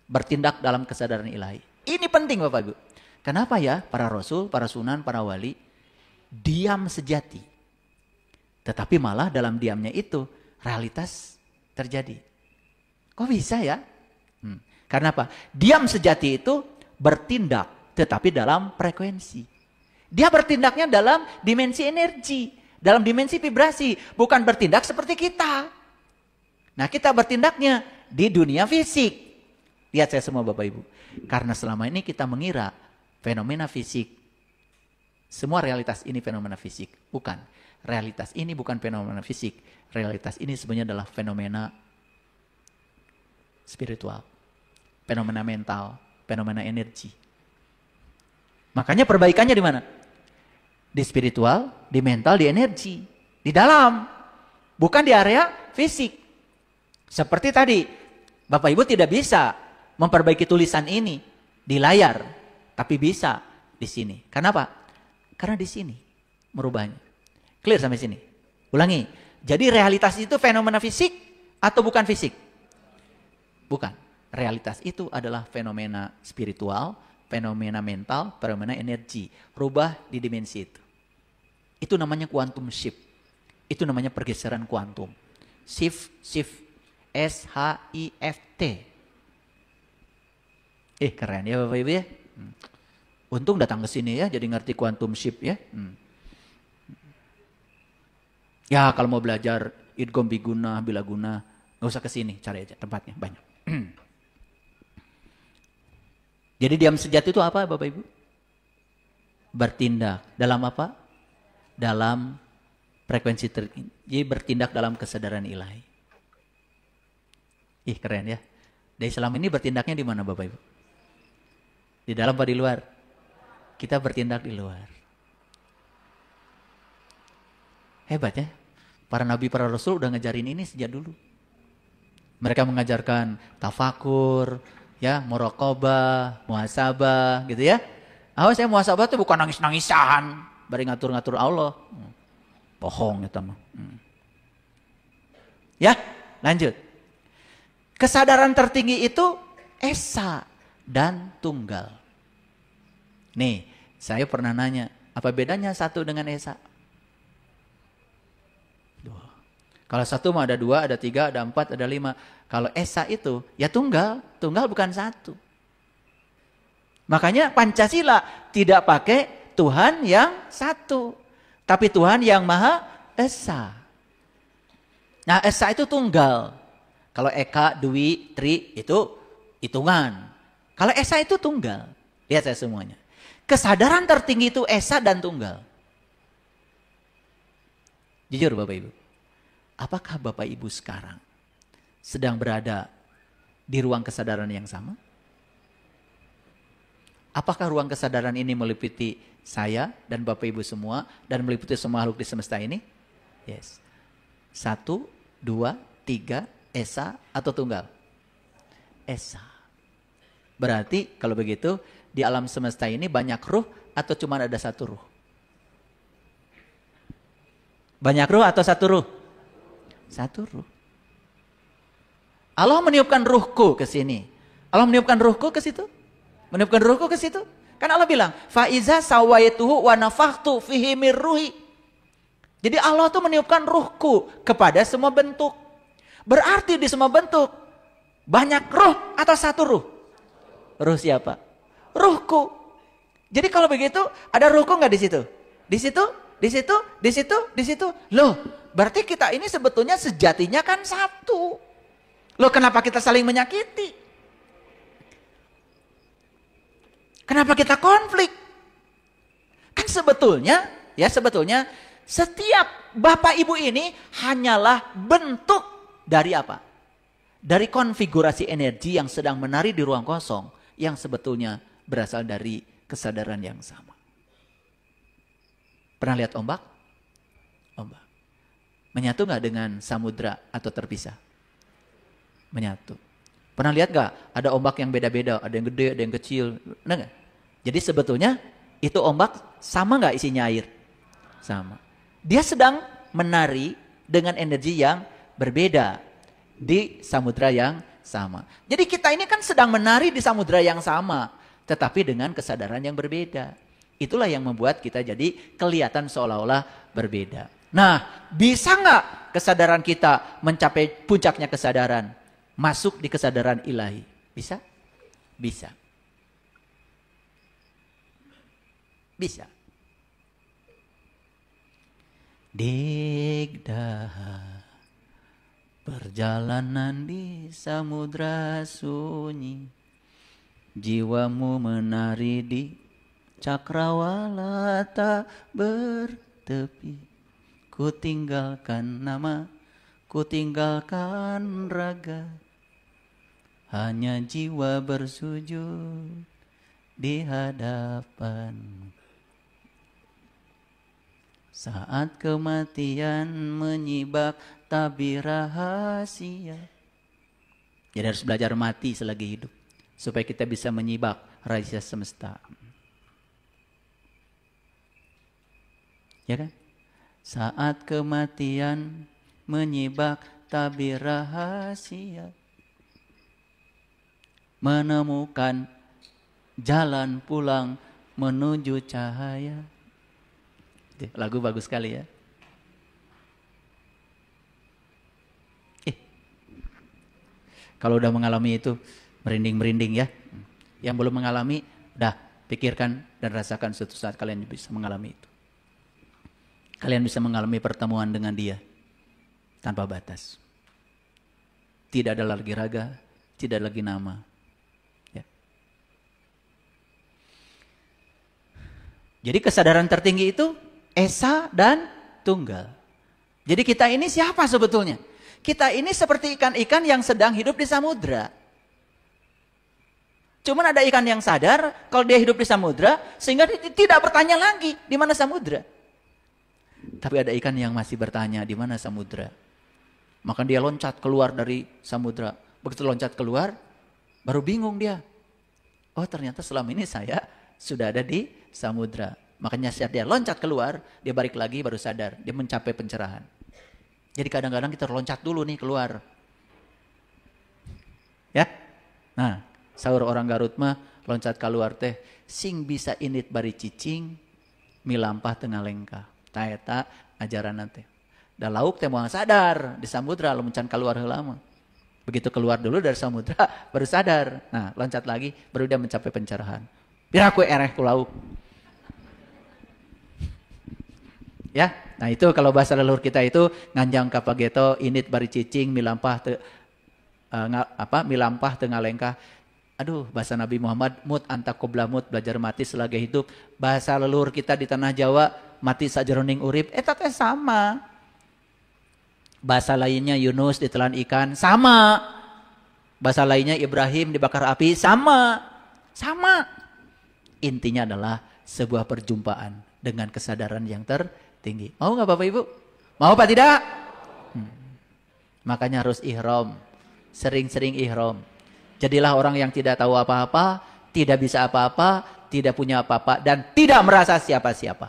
Bertindak dalam kesadaran ilahi. Ini penting Bapak Ibu. Kenapa ya para rasul, para sunan, para wali diam sejati. Tetapi malah dalam diamnya itu realitas terjadi. Kok bisa ya? Karena apa? Diam sejati itu bertindak tetapi dalam frekuensi. Dia bertindaknya dalam dimensi energi, dalam dimensi vibrasi, bukan bertindak seperti kita. Nah, kita bertindaknya di dunia fisik. Lihat saya semua Bapak Ibu. Karena selama ini kita mengira fenomena fisik, semua realitas ini fenomena fisik. Bukan. Realitas ini bukan fenomena fisik. Realitas ini sebenarnya adalah fenomena spiritual, fenomena mental, fenomena energi. Makanya perbaikannya di mana? Di spiritual, di mental, di energi, di dalam, bukan di area fisik. Seperti tadi, Bapak Ibu tidak bisa memperbaiki tulisan ini di layar, tapi bisa di sini. Kenapa? Karena di sini merubahnya. Clear sampai sini? Ulangi. Jadi realitas itu fenomena fisik atau bukan fisik? Bukan. Realitas itu adalah fenomena spiritual, fenomena mental, fenomena energi. Rubah di dimensi itu. Itu namanya quantum shift. Itu namanya pergeseran kuantum. Shift. S-H-I-F-T. Keren ya Bapak Ibu ya. Untung datang ke sini ya, jadi ngerti quantum shift ya. Ya kalau mau belajar idgham bi gunnah, bila gunnah. Nggak usah ke sini, cari aja tempatnya banyak. Jadi diam sejati itu apa Bapak Ibu? Bertindak dalam apa? Dalam frekuensi tertinggi. Jadi bertindak dalam kesadaran ilahi. Ih keren ya. Dari selama ini bertindaknya di mana Bapak Ibu? Di dalam apa di luar? Kita bertindak di luar. Hebat ya. Para nabi, para rasul udah ngajarin ini sejak dulu. Mereka mengajarkan tafakur, ya, muraqabah, muhasabah, gitu ya. Awas saya muhasabah itu bukan nangis-nangisan, bari ngatur-ngatur Allah. Bohong itu mah. Ya, lanjut. Kesadaran tertinggi itu esa dan tunggal. Nih, saya pernah nanya, apa bedanya satu dengan esa? Dua. Kalau satu mah ada dua, ada tiga, ada empat, ada lima. Kalau esa itu ya tunggal, tunggal bukan satu. Makanya Pancasila tidak pakai Tuhan yang satu, tapi Tuhan yang Maha Esa. Nah, esa itu tunggal. Kalau eka, dwi, tri itu hitungan. Kalau esa itu tunggal. Lihat saya semuanya. Kesadaran tertinggi itu esa dan tunggal. Jujur Bapak Ibu. Apakah Bapak Ibu sekarang sedang berada di ruang kesadaran yang sama? Apakah ruang kesadaran ini meliputi saya dan Bapak Ibu semua dan meliputi semua makhluk di semesta ini? Yes. 1, 2, 3, esa atau tunggal? Esa. Berarti kalau begitu di alam semesta ini banyak ruh atau cuma ada satu ruh? Banyak ruh atau satu ruh? Satu ruh. Allah meniupkan ruhku ke sini. Allah meniupkan ruhku ke situ? Meniupkan ruhku ke situ? Kan Allah bilang, fa iza sawaituhu wa nafakhtu fihi mir ruhi. Jadi Allah tuh meniupkan ruhku kepada semua bentuk. Berarti di semua bentuk banyak ruh atau satu ruh? Ruh siapa? Ruhku. Jadi kalau begitu ada ruhku nggak di situ? Di situ, di situ, di situ, di situ. Loh, berarti kita ini sebetulnya sejatinya kan satu. Loh, kenapa kita saling menyakiti? Kenapa kita konflik? Kan sebetulnya, ya sebetulnya setiap Bapak Ibu ini hanyalah bentuk dari apa? Dari konfigurasi energi yang sedang menari di ruang kosong yang sebetulnya berasal dari kesadaran yang sama. Pernah lihat ombak? Ombak. Menyatu nggak dengan samudra atau terpisah? Menyatu. Pernah lihat nggak? Ada ombak yang beda-beda, ada yang gede, ada yang kecil. Nah, jadi sebetulnya itu ombak sama nggak isinya air? Sama. Dia sedang menari dengan energi yang berbeda di samudra yang sama. Jadi kita ini kan sedang menari di samudra yang sama, tetapi dengan kesadaran yang berbeda. Itulah yang membuat kita jadi kelihatan seolah-olah berbeda. Nah, bisa nggak kesadaran kita mencapai puncaknya kesadaran? Masuk di kesadaran ilahi. Bisa? Bisa. Bisa. Digdah perjalanan di samudra sunyi, jiwamu menari di cakrawala tak bertepi. Ku tinggalkan nama, ku tinggalkan raga, hanya jiwa bersujud di hadapanmu. Saat kematian menyibak tabir rahasia. Jadi harus belajar mati selagi hidup, supaya kita bisa menyibak rahasia semesta. Ya kan? Saat kematian menyibak tabir rahasia, menemukan jalan pulang menuju cahaya. Lagu bagus sekali ya. Kalau udah mengalami itu merinding-merinding ya. Yang belum mengalami, dah pikirkan dan rasakan suatu saat kalian bisa mengalami itu. Kalian bisa mengalami pertemuan dengan dia. tanpa batas. Tidak ada lagi raga, tidak ada lagi nama. Ya. Jadi kesadaran tertinggi itu esa dan tunggal. Jadi kita ini siapa sebetulnya? Kita ini seperti ikan-ikan yang sedang hidup di samudra. Cuman ada ikan yang sadar kalau dia hidup di samudra sehingga dia tidak bertanya lagi di mana samudra. Tapi ada ikan yang masih bertanya di mana samudra. Maka dia loncat keluar dari samudra. Begitu loncat keluar, baru bingung dia. Oh ternyata selama ini saya sudah ada di samudra. Makanya saat dia loncat keluar, dia balik lagi baru sadar. Dia mencapai pencerahan. Jadi kadang-kadang kita loncat dulu nih keluar. Ya. Nah, sahur orang Garut mah loncat keluar teh. Sing bisa init bari cicing, milampah tengah lengkah. Taeta ajaran nanti. Dan lauk teh moal sadar di samudra lamun can keluar heula mah. Begitu keluar dulu dari samudra baru sadar. Nah, loncat lagi baru dia mencapai pencerahan. Pira ku ereh ku lauk. Ya, nah itu kalau bahasa leluhur kita itu nganjang kapageto init bari cicing milampah milampah tengah lengkah. Aduh, bahasa Nabi Muhammad mut anta qobla mut belajar mati selagi hidup. Bahasa leluhur kita di tanah Jawa mati sajeroning urip eta teh sama. Bahasa lainnya Yunus ditelan ikan sama. Bahasa lainnya Ibrahim dibakar api sama. Sama. Intinya adalah sebuah perjumpaan dengan kesadaran yang tertinggi. Mau nggak Bapak Ibu? Mau apa tidak? Makanya harus ihram. Sering-sering ihram. Jadilah orang yang tidak tahu apa-apa, tidak bisa apa-apa, tidak punya apa-apa, dan tidak merasa siapa-siapa.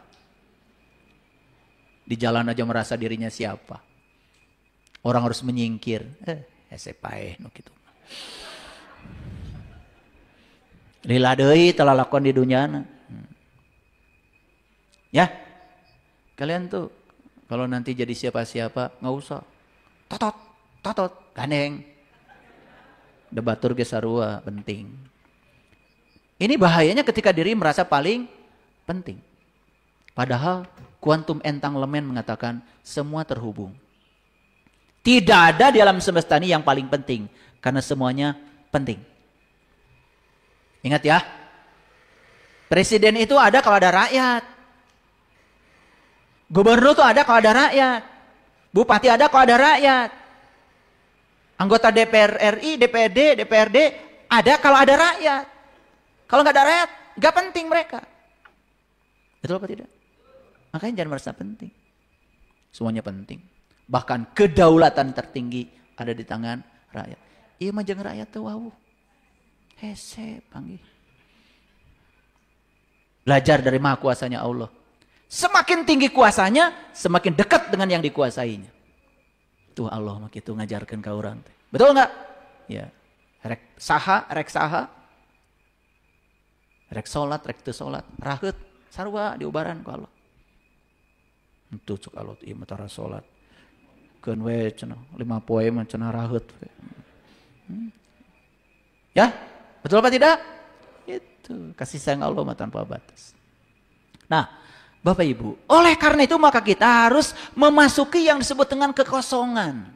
Di jalan aja merasa dirinya siapa. Orang harus menyingkir. Sepaeh nu kitu. Lila deui telah lakon di dunyana. Ya. Kalian tuh kalau nanti jadi siapa-siapa nggak usah. Totot, gandeng. Debatur ge sarua penting. Ini bahayanya ketika diri merasa paling penting. Padahal kuantum entanglement mengatakan semua terhubung. Tidak ada di alam semesta ini yang paling penting. Karena semuanya penting. Ingat ya. Presiden itu ada kalau ada rakyat. Gubernur itu ada kalau ada rakyat. Bupati ada kalau ada rakyat. Anggota DPR RI, DPRD, DPRD ada kalau ada rakyat. Kalau nggak ada rakyat, nggak penting mereka. Betul apa tidak? Makanya jangan merasa penting. Semuanya penting. Bahkan kedaulatan tertinggi ada di tangan rakyat. Iya mah jeung rakyat teh wau. Hese panggih. Belajar dari maha kuasanya Allah. Semakin tinggi kuasanya, semakin dekat dengan yang dikuasainya. Tuh Allah mah kitu ngajarkeun ka urang teh. Betul enggak? Ya. Rek saha, rek salat, rek teu salat, raheut sarua diubaran ku Allah. Itu cuk Allah ieu mah tara salat. Keun we cenah 5 poe mah cenah raheut we. Ya, betul apa tidak? Itu kasih sayang Allah mah tanpa batas. Nah, Bapak Ibu, oleh karena itu maka kita harus memasuki yang disebut dengan kekosongan.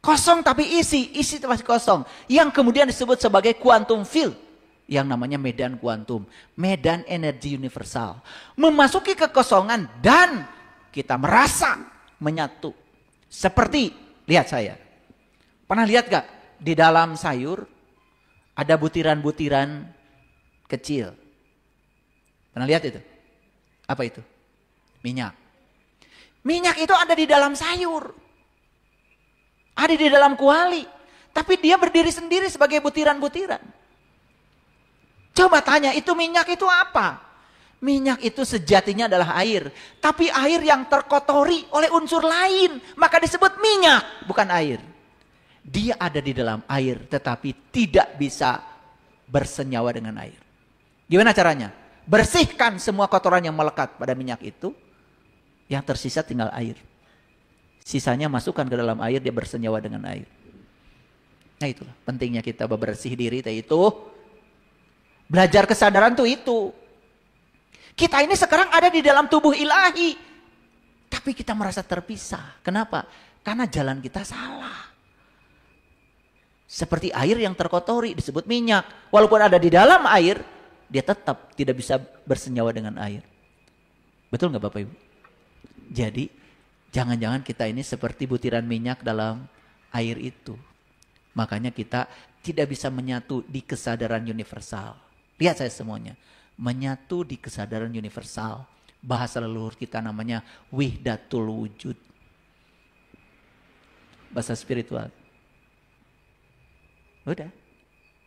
Kosong tapi isi masih kosong. Yang kemudian disebut sebagai quantum field. Yang namanya medan kuantum. Medan energi universal. Memasuki kekosongan dan kita merasa menyatu. Seperti, lihat saya. Pernah lihat gak? Di dalam sayur ada butiran-butiran kecil. Pernah lihat itu? Apa itu? Minyak. Minyak itu ada di dalam sayur. Ada di dalam kuali. Tapi dia berdiri sendiri sebagai butiran-butiran. Coba tanya, itu minyak itu apa? Minyak itu sejatinya adalah air. Tapi air yang terkotori oleh unsur lain. Maka disebut minyak, bukan air. Dia ada di dalam air tetapi tidak bisa bersenyawa dengan air. Gimana caranya? Bersihkan semua kotoran yang melekat pada minyak itu. Yang tersisa tinggal air. Sisanya masukkan ke dalam air, dia bersenyawa dengan air. Nah itulah pentingnya kita bebersih diri itu. Belajar kesadaran tuh itu. Kita ini sekarang ada di dalam tubuh ilahi. Tapi kita merasa terpisah. Kenapa? Karena jalan kita salah. Seperti air yang terkotori disebut minyak. Walaupun ada di dalam air, dia tetap tidak bisa bersenyawa dengan air. Betul nggak Bapak Ibu? Jadi jangan-jangan kita ini seperti butiran minyak dalam air itu. Makanya kita tidak bisa menyatu di kesadaran universal. Lihat saya semuanya. Menyatu di kesadaran universal. Bahasa leluhur kita namanya wihdatul wujud. Bahasa spiritual. Udah.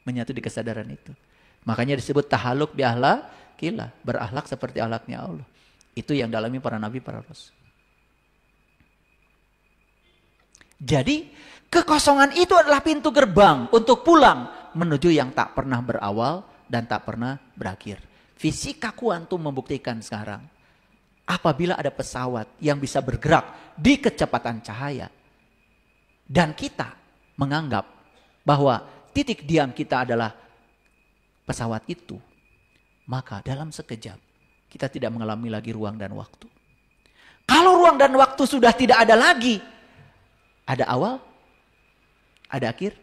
Menyatu di kesadaran itu. Makanya disebut tahaluk bi akhlaqillah. Berakhlak seperti akhlaknya Allah. Itu yang dialami para nabi, para rasul. Jadi kekosongan itu adalah pintu gerbang untuk pulang menuju yang tak pernah berawal dan tak pernah berakhir. Fisika kuantum membuktikan sekarang. Apabila ada pesawat yang bisa bergerak di kecepatan cahaya. Dan kita menganggap bahwa titik diam kita adalah pesawat itu. Maka dalam sekejap kita tidak mengalami lagi ruang dan waktu. Kalau ruang dan waktu sudah tidak ada lagi. Ada awal, ada akhir.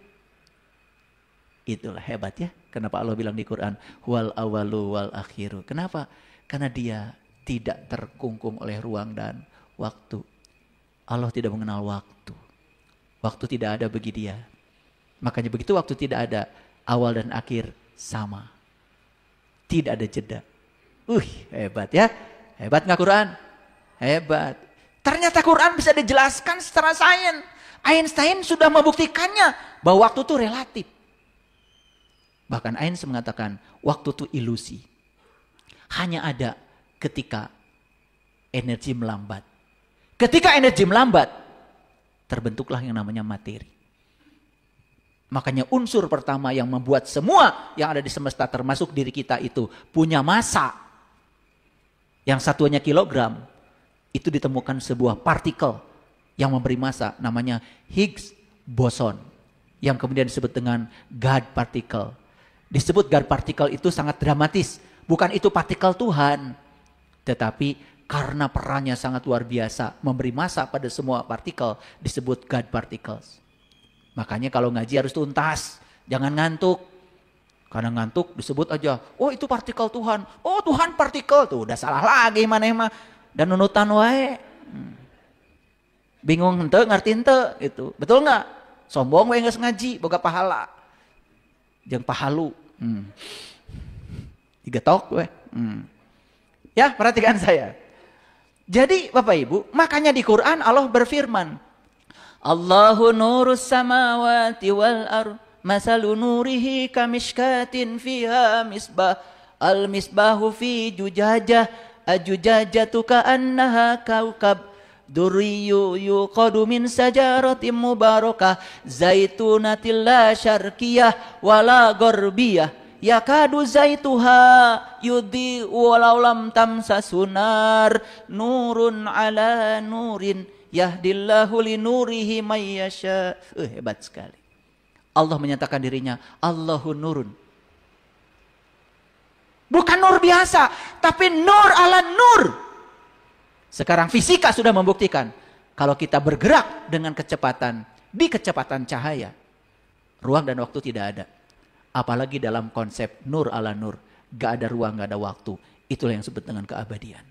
Itulah hebat ya. Kenapa Allah bilang di Quran, wal awalu wal akhiru. Kenapa? Karena dia tidak terkungkung oleh ruang dan waktu. Allah tidak mengenal waktu. Waktu tidak ada bagi dia. Makanya begitu waktu tidak ada, awal dan akhir sama. Tidak ada jeda. Hebat ya. Hebat nggak Quran? Hebat. Ternyata Quran bisa dijelaskan secara sains. Einstein sudah membuktikannya bahwa waktu itu relatif. Bahkan Einstein mengatakan waktu itu ilusi. Hanya ada ketika energi melambat. Ketika energi melambat, terbentuklah yang namanya materi. Makanya unsur pertama yang membuat semua yang ada di semesta termasuk diri kita itu punya massa. Yang satuannya kilogram. Itu ditemukan sebuah partikel yang memberi massa namanya Higgs boson. Yang kemudian disebut dengan God particle. Disebut God particle itu sangat dramatis. Bukan itu partikel Tuhan. Tetapi karena perannya sangat luar biasa. Memberi massa pada semua partikel disebut God particles. Makanya kalau ngaji harus tuntas. Jangan ngantuk. Karena ngantuk disebut aja. Oh itu partikel Tuhan. Oh Tuhan partikel. Tuh udah salah lagi mana. Dan nunutan wae. Bingung ente ngerti ente. Gitu. Betul nggak? Sombong wae nggak ngaji. Boga pahala. Jeung pahalu. Digetok wae. Ya perhatikan saya. Jadi Bapak Ibu. Makanya di Quran Allah berfirman. Allahu nurus samawati wal ardh. Masalu nurihi kamishkatin fiha misbah. Al misbahu fi jujajah. Ajujajatu ka'annaha kaukab. Duriyu yuqadu min sajaratin mubarakah. Zaitunatil la syarkiyah wala garbiyah. Yakadu zaituha yudhi walau lam tamsa sunar. Nurun ala nurin. Yahdillahu li nurihi mayyasha. Hebat sekali. Allah menyatakan dirinya Allahu nurun. Bukan nur biasa, tapi nur ala nur. Sekarang fisika sudah membuktikan kalau kita bergerak dengan kecepatan di kecepatan cahaya, ruang dan waktu tidak ada. Apalagi dalam konsep nur ala nur, gak ada ruang, gak ada waktu. Itulah yang disebut dengan keabadian.